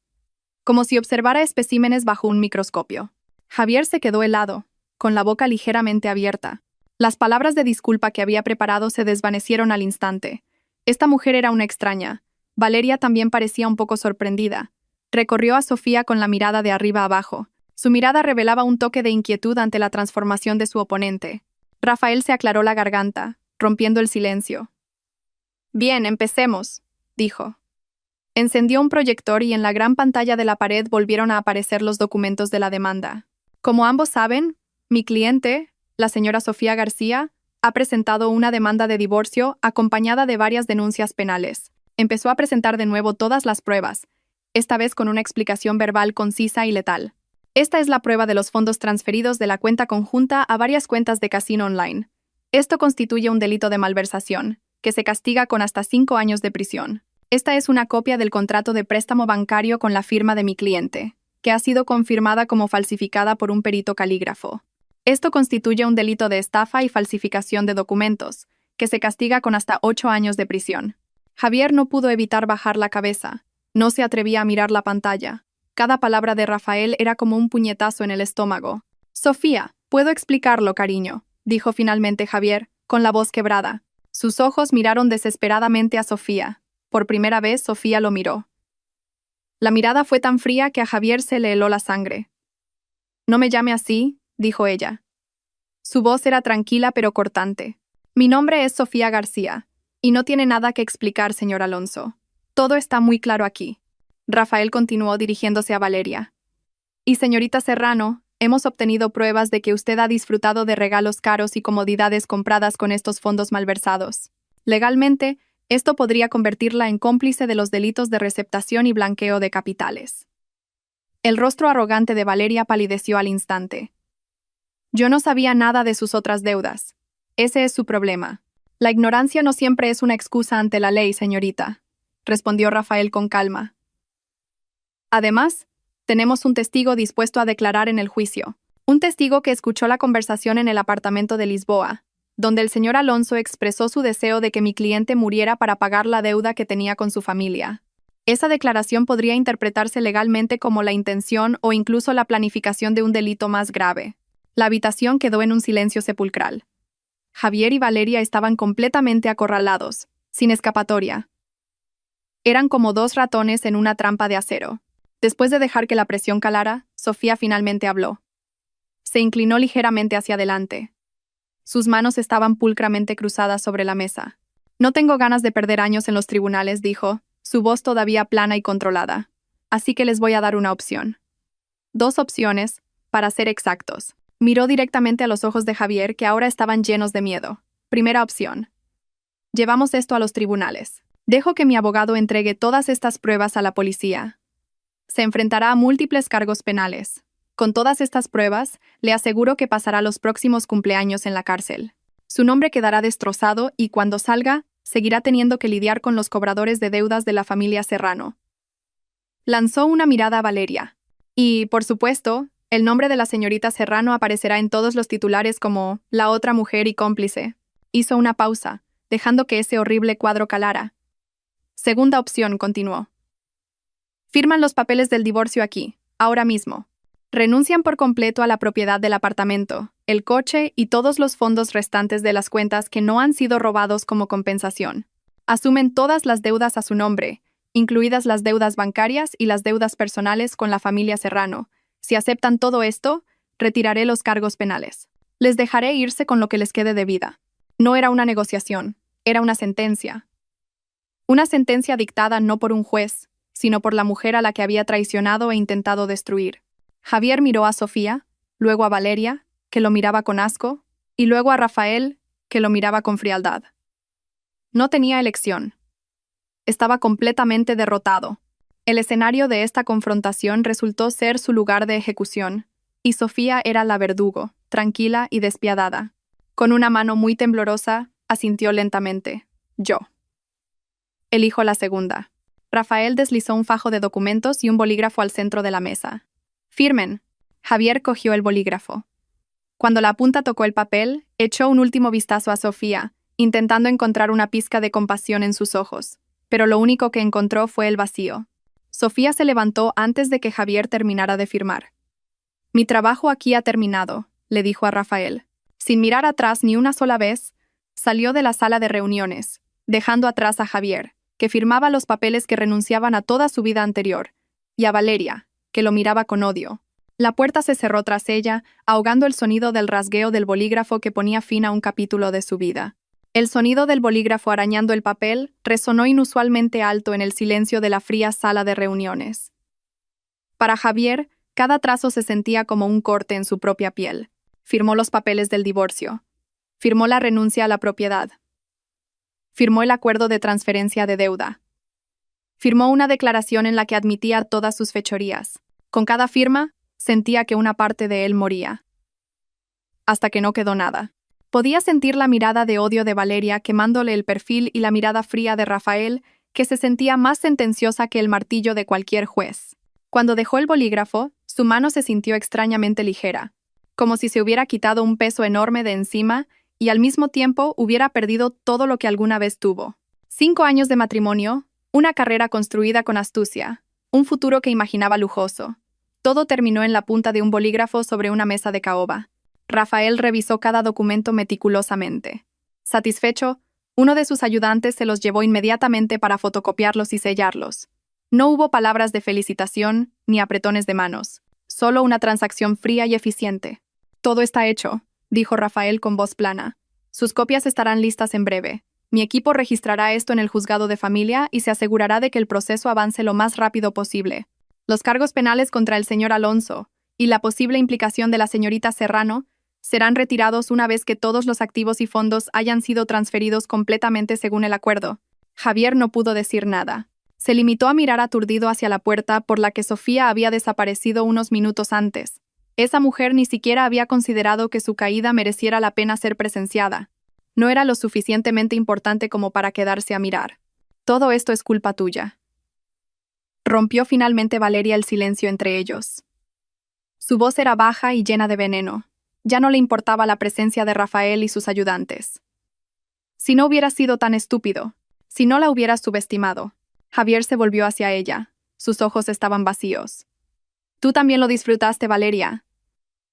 como si observara especímenes bajo un microscopio. Javier se quedó helado, con la boca ligeramente abierta. Las palabras de disculpa que había preparado se desvanecieron al instante. Esta mujer era una extraña. Valeria también parecía un poco sorprendida. Recorrió a Sofía con la mirada de arriba abajo. Su mirada revelaba un toque de inquietud ante la transformación de su oponente. Rafael se aclaró la garganta, rompiendo el silencio. «Bien, empecemos», dijo. Encendió un proyector y en la gran pantalla de la pared volvieron a aparecer los documentos de la demanda. Como ambos saben, mi cliente, la señora Sofía García, ha presentado una demanda de divorcio acompañada de varias denuncias penales. Empezó a presentar de nuevo todas las pruebas, esta vez con una explicación verbal concisa y letal. Esta es la prueba de los fondos transferidos de la cuenta conjunta a varias cuentas de casino online. Esto constituye un delito de malversación, que se castiga con hasta 5 años de prisión. Esta es una copia del contrato de préstamo bancario con la firma de mi cliente, que ha sido confirmada como falsificada por un perito calígrafo. Esto constituye un delito de estafa y falsificación de documentos, que se castiga con hasta 8 años de prisión. Javier no pudo evitar bajar la cabeza. No se atrevía a mirar la pantalla. Cada palabra de Rafael era como un puñetazo en el estómago. «Sofía, puedo explicarlo, cariño», dijo finalmente Javier, con la voz quebrada. Sus ojos miraron desesperadamente a Sofía. Por primera vez, Sofía lo miró. La mirada fue tan fría que a Javier se le heló la sangre. «No me llame así», dijo ella. Su voz era tranquila pero cortante. Mi nombre es Sofía García, y no tiene nada que explicar, señor Alonso. Todo está muy claro aquí. Rafael continuó dirigiéndose a Valeria. Y señorita Serrano, hemos obtenido pruebas de que usted ha disfrutado de regalos caros y comodidades compradas con estos fondos malversados. Legalmente, esto podría convertirla en cómplice de los delitos de receptación y blanqueo de capitales. El rostro arrogante de Valeria palideció al instante. Yo no sabía nada de sus otras deudas. Ese es su problema. La ignorancia no siempre es una excusa ante la ley, señorita, respondió Rafael con calma. Además, tenemos un testigo dispuesto a declarar en el juicio. Un testigo que escuchó la conversación en el apartamento de Lisboa, donde el señor Alonso expresó su deseo de que mi cliente muriera para pagar la deuda que tenía con su familia. Esa declaración podría interpretarse legalmente como la intención o incluso la planificación de un delito más grave. La habitación quedó en un silencio sepulcral. Javier y Valeria estaban completamente acorralados, sin escapatoria. Eran como dos ratones en una trampa de acero. Después de dejar que la presión calara, Sofía finalmente habló. Se inclinó ligeramente hacia adelante. Sus manos estaban pulcramente cruzadas sobre la mesa. No tengo ganas de perder años en los tribunales, dijo, su voz todavía plana y controlada. Así que les voy a dar una opción. 2 opciones, para ser exactos. Miró directamente a los ojos de Javier, que ahora estaban llenos de miedo. Primera opción. Llevamos esto a los tribunales. Dejo que mi abogado entregue todas estas pruebas a la policía. Se enfrentará a múltiples cargos penales. Con todas estas pruebas, le aseguro que pasará los próximos cumpleaños en la cárcel. Su nombre quedará destrozado y cuando salga, seguirá teniendo que lidiar con los cobradores de deudas de la familia Serrano. Lanzó una mirada a Valeria. Y, por supuesto, el nombre de la señorita Serrano aparecerá en todos los titulares como la otra mujer y cómplice. Hizo una pausa, dejando que ese horrible cuadro calara. Segunda opción, continuó. Firman los papeles del divorcio aquí, ahora mismo. Renuncian por completo a la propiedad del apartamento, el coche y todos los fondos restantes de las cuentas que no han sido robados como compensación. Asumen todas las deudas a su nombre, incluidas las deudas bancarias y las deudas personales con la familia Serrano. Si aceptan todo esto, retiraré los cargos penales. Les dejaré irse con lo que les quede de vida. No era una negociación, era una sentencia. Una sentencia dictada no por un juez, sino por la mujer a la que había traicionado e intentado destruir. Javier miró a Sofía, luego a Valeria, que lo miraba con asco, y luego a Rafael, que lo miraba con frialdad. No tenía elección. Estaba completamente derrotado. El escenario de esta confrontación resultó ser su lugar de ejecución, y Sofía era la verdugo, tranquila y despiadada. Con una mano muy temblorosa, asintió lentamente. Yo. Elijo la segunda. Rafael deslizó un fajo de documentos y un bolígrafo al centro de la mesa. Firmen. Javier cogió el bolígrafo. Cuando la punta tocó el papel, echó un último vistazo a Sofía, intentando encontrar una pizca de compasión en sus ojos, pero lo único que encontró fue el vacío. Sofía se levantó antes de que Javier terminara de firmar. Mi trabajo aquí ha terminado, le dijo a Rafael. Sin mirar atrás ni una sola vez, salió de la sala de reuniones, dejando atrás a Javier, que firmaba los papeles que renunciaban a toda su vida anterior, y a Valeria, que lo miraba con odio. La puerta se cerró tras ella, ahogando el sonido del rasgueo del bolígrafo que ponía fin a un capítulo de su vida. El sonido del bolígrafo arañando el papel resonó inusualmente alto en el silencio de la fría sala de reuniones. Para Javier, cada trazo se sentía como un corte en su propia piel. Firmó los papeles del divorcio. Firmó la renuncia a la propiedad. Firmó el acuerdo de transferencia de deuda. Firmó una declaración en la que admitía todas sus fechorías. Con cada firma, sentía que una parte de él moría. Hasta que no quedó nada. Podía sentir la mirada de odio de Valeria quemándole el perfil y la mirada fría de Rafael, que se sentía más sentenciosa que el martillo de cualquier juez. Cuando dejó el bolígrafo, su mano se sintió extrañamente ligera, como si se hubiera quitado un peso enorme de encima y al mismo tiempo hubiera perdido todo lo que alguna vez tuvo. 5 años de matrimonio, una carrera construida con astucia, un futuro que imaginaba lujoso. Todo terminó en la punta de un bolígrafo sobre una mesa de caoba. Rafael revisó cada documento meticulosamente. Satisfecho, uno de sus ayudantes se los llevó inmediatamente para fotocopiarlos y sellarlos. No hubo palabras de felicitación ni apretones de manos, solo una transacción fría y eficiente. Todo está hecho, dijo Rafael con voz plana. Sus copias estarán listas en breve. Mi equipo registrará esto en el juzgado de familia y se asegurará de que el proceso avance lo más rápido posible. Los cargos penales contra el señor Alonso y la posible implicación de la señorita Serrano serán retirados una vez que todos los activos y fondos hayan sido transferidos completamente según el acuerdo. Javier no pudo decir nada. Se limitó a mirar aturdido hacia la puerta por la que Sofía había desaparecido unos minutos antes. Esa mujer ni siquiera había considerado que su caída mereciera la pena ser presenciada. No era lo suficientemente importante como para quedarse a mirar. Todo esto es culpa tuya. Rompió finalmente Valeria el silencio entre ellos. Su voz era baja y llena de veneno. Ya no le importaba la presencia de Rafael y sus ayudantes. Si no hubieras sido tan estúpido, si no la hubieras subestimado. Javier se volvió hacia ella. Sus ojos estaban vacíos. Tú también lo disfrutaste, Valeria.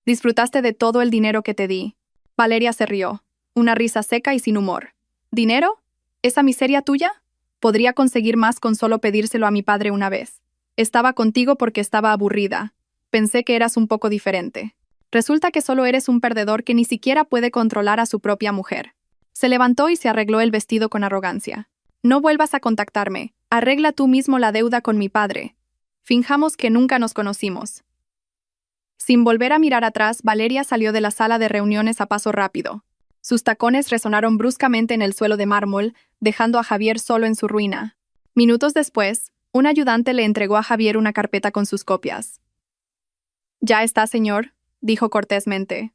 Disfrutaste de todo el dinero que te di. Valeria se rió, una risa seca y sin humor. ¿Dinero? ¿Esa miseria tuya? Podría conseguir más con solo pedírselo a mi padre una vez. Estaba contigo porque estaba aburrida. Pensé que eras un poco diferente. Resulta que solo eres un perdedor que ni siquiera puede controlar a su propia mujer. Se levantó y se arregló el vestido con arrogancia. No vuelvas a contactarme. Arregla tú mismo la deuda con mi padre. Finjamos que nunca nos conocimos. Sin volver a mirar atrás, Valeria salió de la sala de reuniones a paso rápido. Sus tacones resonaron bruscamente en el suelo de mármol, dejando a Javier solo en su ruina. Minutos después, un ayudante le entregó a Javier una carpeta con sus copias. «Ya está, señor», dijo cortésmente.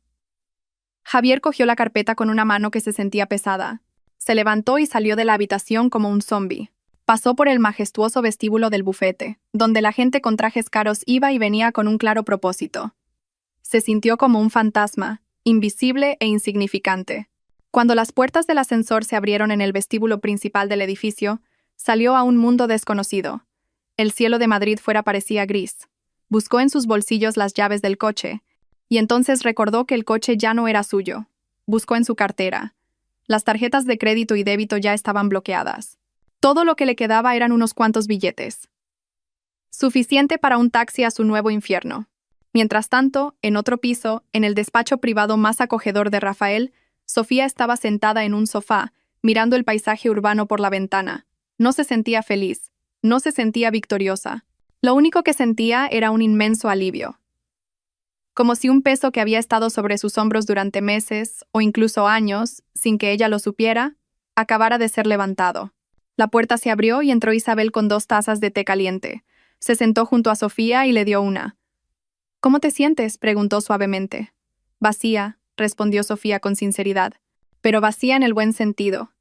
Javier cogió la carpeta con una mano que se sentía pesada. Se levantó y salió de la habitación como un zombi. Pasó por el majestuoso vestíbulo del bufete, donde la gente con trajes caros iba y venía con un claro propósito. Se sintió como un fantasma, invisible e insignificante. Cuando las puertas del ascensor se abrieron en el vestíbulo principal del edificio, salió a un mundo desconocido. El cielo de Madrid fuera parecía gris. Buscó en sus bolsillos las llaves del coche, y entonces recordó que el coche ya no era suyo. Buscó en su cartera. Las tarjetas de crédito y débito ya estaban bloqueadas. Todo lo que le quedaba eran unos cuantos billetes. Suficiente para un taxi a su nuevo infierno. Mientras tanto, en otro piso, en el despacho privado más acogedor de Rafael, Sofía estaba sentada en un sofá, mirando el paisaje urbano por la ventana. No se sentía feliz, no se sentía victoriosa. Lo único que sentía era un inmenso alivio. Como si un peso que había estado sobre sus hombros durante meses, o incluso años, sin que ella lo supiera, acabara de ser levantado. La puerta se abrió y entró Isabel con 2 tazas de té caliente. Se sentó junto a Sofía y le dio una. «¿Cómo te sientes?», preguntó suavemente. «Vacía», respondió Sofía con sinceridad, pero vacía en el buen sentido.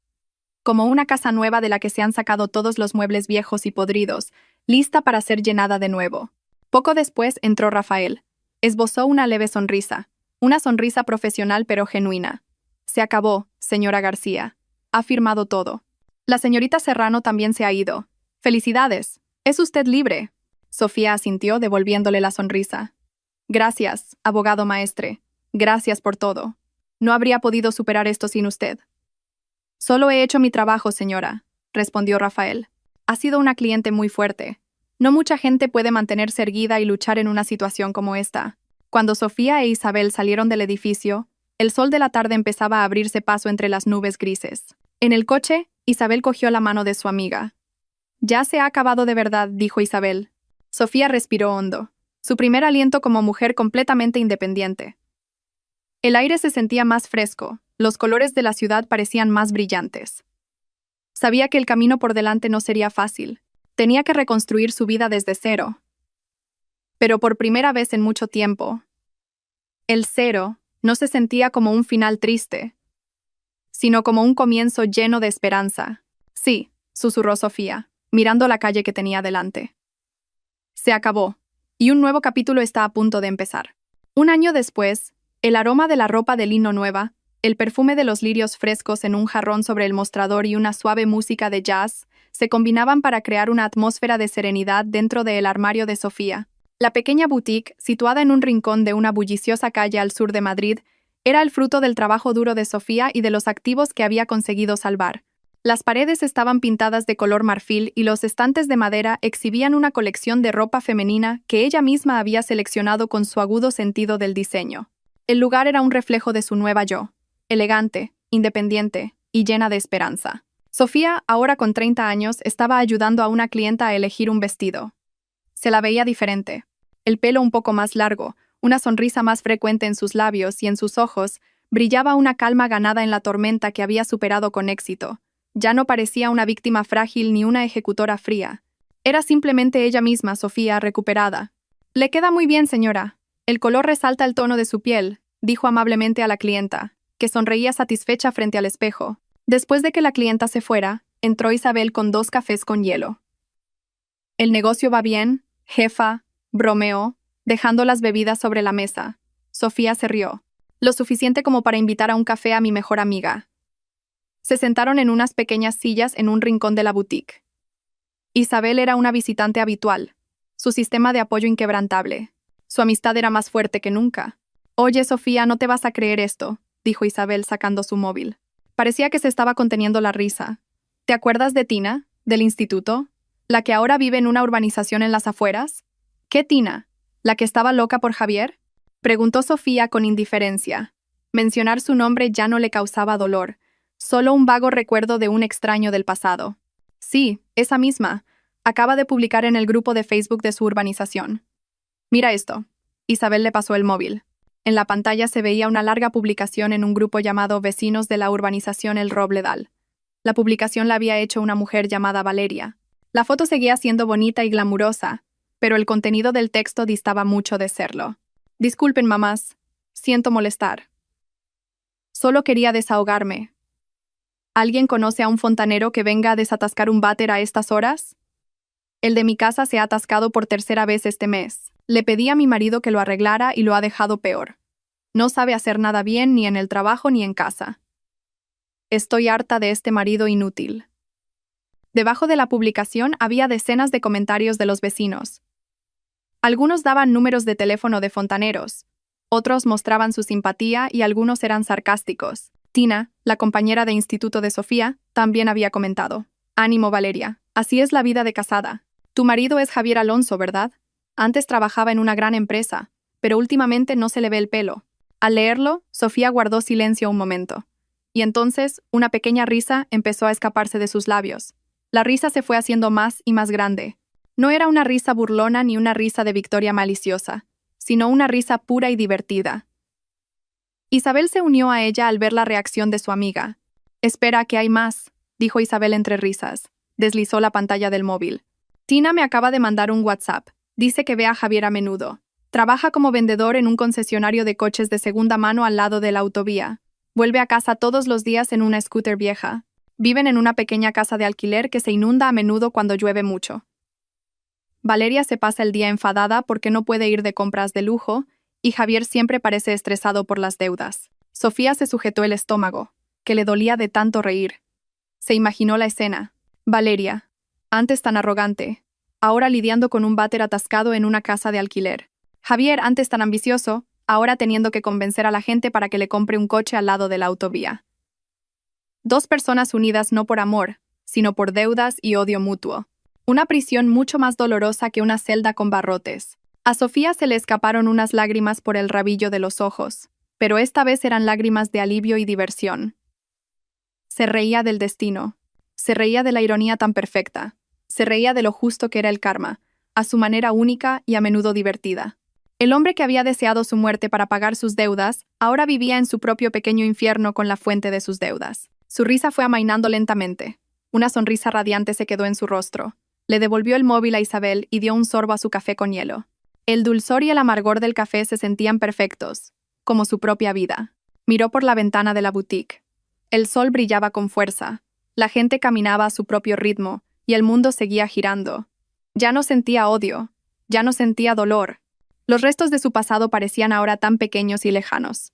Como una casa nueva de la que se han sacado todos los muebles viejos y podridos, lista para ser llenada de nuevo. Poco después entró Rafael. Esbozó una leve sonrisa, una sonrisa profesional pero genuina. «Se acabó, señora García. Ha firmado todo. La señorita Serrano también se ha ido. ¡Felicidades! Es usted libre». Sofía asintió, devolviéndole la sonrisa. «Gracias, abogado maestre. Gracias por todo. No habría podido superar esto sin usted». «Solo he hecho mi trabajo, señora», respondió Rafael. «Ha sido una cliente muy fuerte. No mucha gente puede mantenerse erguida y luchar en una situación como esta». Cuando Sofía e Isabel salieron del edificio, el sol de la tarde empezaba a abrirse paso entre las nubes grises. En el coche, Isabel cogió la mano de su amiga. «Ya se ha acabado de verdad», dijo Isabel. Sofía respiró hondo. Su primer aliento como mujer completamente independiente. El aire se sentía más fresco, los colores de la ciudad parecían más brillantes. Sabía que el camino por delante no sería fácil. Tenía que reconstruir su vida desde cero. Pero por primera vez en mucho tiempo, el cero no se sentía como un final triste, sino como un comienzo lleno de esperanza. «Sí», susurró Sofía, mirando la calle que tenía delante. Se acabó, y un nuevo capítulo está a punto de empezar. Un año después, el aroma de la ropa de lino nueva, el perfume de los lirios frescos en un jarrón sobre el mostrador y una suave música de jazz se combinaban para crear una atmósfera de serenidad dentro del armario de Sofía. La pequeña boutique, situada en un rincón de una bulliciosa calle al sur de Madrid, era el fruto del trabajo duro de Sofía y de los activos que había conseguido salvar. Las paredes estaban pintadas de color marfil y los estantes de madera exhibían una colección de ropa femenina que ella misma había seleccionado con su agudo sentido del diseño. El lugar era un reflejo de su nueva yo, elegante, independiente y llena de esperanza. Sofía, ahora con 30 años, estaba ayudando a una clienta a elegir un vestido. Se la veía diferente. El pelo un poco más largo, una sonrisa más frecuente en sus labios y en sus ojos, brillaba una calma ganada en la tormenta que había superado con éxito. Ya no parecía una víctima frágil ni una ejecutora fría. Era simplemente ella misma, Sofía, recuperada. «Le queda muy bien, señora. El color resalta el tono de su piel», dijo amablemente a la clienta, que sonreía satisfecha frente al espejo. Después de que la clienta se fuera, entró Isabel con 2 cafés con hielo. «¿El negocio va bien, jefa?», bromeó, dejando las bebidas sobre la mesa. Sofía se rió. «Lo suficiente como para invitar a un café a mi mejor amiga». Se sentaron en unas pequeñas sillas en un rincón de la boutique. Isabel era una visitante habitual, su sistema de apoyo inquebrantable. Su amistad era más fuerte que nunca. «Oye, Sofía, no te vas a creer esto», dijo Isabel sacando su móvil. Parecía que se estaba conteniendo la risa. «¿Te acuerdas de Tina, del instituto? ¿La que ahora vive en una urbanización en las afueras?» «¿Qué Tina? ¿La que estaba loca por Javier?», preguntó Sofía con indiferencia. Mencionar su nombre ya no le causaba dolor, solo un vago recuerdo de un extraño del pasado. «Sí, esa misma. Acaba de publicar en el grupo de Facebook de su urbanización. Mira esto». Isabel le pasó el móvil. En la pantalla se veía una larga publicación en un grupo llamado Vecinos de la Urbanización El Robledal. La publicación la había hecho una mujer llamada Valeria. La foto seguía siendo bonita y glamurosa, pero el contenido del texto distaba mucho de serlo. «Disculpen, mamás. Siento molestar. Solo quería desahogarme. ¿Alguien conoce a un fontanero que venga a desatascar un váter a estas horas? El de mi casa se ha atascado por 3ª vez este mes. Le pedí a mi marido que lo arreglara y lo ha dejado peor. No sabe hacer nada bien ni en el trabajo ni en casa. Estoy harta de este marido inútil». Debajo de la publicación había decenas de comentarios de los vecinos. Algunos daban números de teléfono de fontaneros, otros mostraban su simpatía y algunos eran sarcásticos. Tina, la compañera de instituto de Sofía, también había comentado: «Ánimo, Valeria, así es la vida de casada. Tu marido es Javier Alonso, ¿verdad? Antes trabajaba en una gran empresa, pero últimamente no se le ve el pelo». Al leerlo, Sofía guardó silencio un momento. Y entonces, una pequeña risa empezó a escaparse de sus labios. La risa se fue haciendo más y más grande. No era una risa burlona ni una risa de victoria maliciosa, sino una risa pura y divertida. Isabel se unió a ella al ver la reacción de su amiga. «Espera, que hay más», dijo Isabel entre risas. Deslizó la pantalla del móvil. «Tina me acaba de mandar un WhatsApp. Dice que ve a Javier a menudo. Trabaja como vendedor en un concesionario de coches de segunda mano al lado de la autovía. Vuelve a casa todos los días en una scooter vieja. Viven en una pequeña casa de alquiler que se inunda a menudo cuando llueve mucho. Valeria se pasa el día enfadada porque no puede ir de compras de lujo, y Javier siempre parece estresado por las deudas». Sofía se sujetó el estómago, que le dolía de tanto reír. Se imaginó la escena. Valeria, antes tan arrogante, ahora lidiando con un váter atascado en una casa de alquiler. Javier, antes tan ambicioso, ahora teniendo que convencer a la gente para que le compre un coche al lado de la autovía. 2 personas unidas no por amor, sino por deudas y odio mutuo. Una prisión mucho más dolorosa que una celda con barrotes. A Sofía se le escaparon unas lágrimas por el rabillo de los ojos, pero esta vez eran lágrimas de alivio y diversión. Se reía del destino, se reía de la ironía tan perfecta, se reía de lo justo que era el karma, a su manera única y a menudo divertida. El hombre que había deseado su muerte para pagar sus deudas, ahora vivía en su propio pequeño infierno con la fuente de sus deudas. Su risa fue amainando lentamente. Una sonrisa radiante se quedó en su rostro. Le devolvió el móvil a Isabel y dio un sorbo a su café con hielo. El dulzor y el amargor del café se sentían perfectos, como su propia vida. Miró por la ventana de la boutique. El sol brillaba con fuerza. La gente caminaba a su propio ritmo, y el mundo seguía girando. Ya no sentía odio, ya no sentía dolor. Los restos de su pasado parecían ahora tan pequeños y lejanos.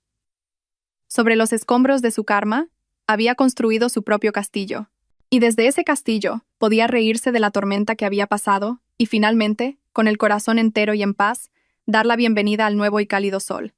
Sobre los escombros de su karma, había construido su propio castillo. Y desde ese castillo podía reírse de la tormenta que había pasado y finalmente, con el corazón entero y en paz, dar la bienvenida al nuevo y cálido sol.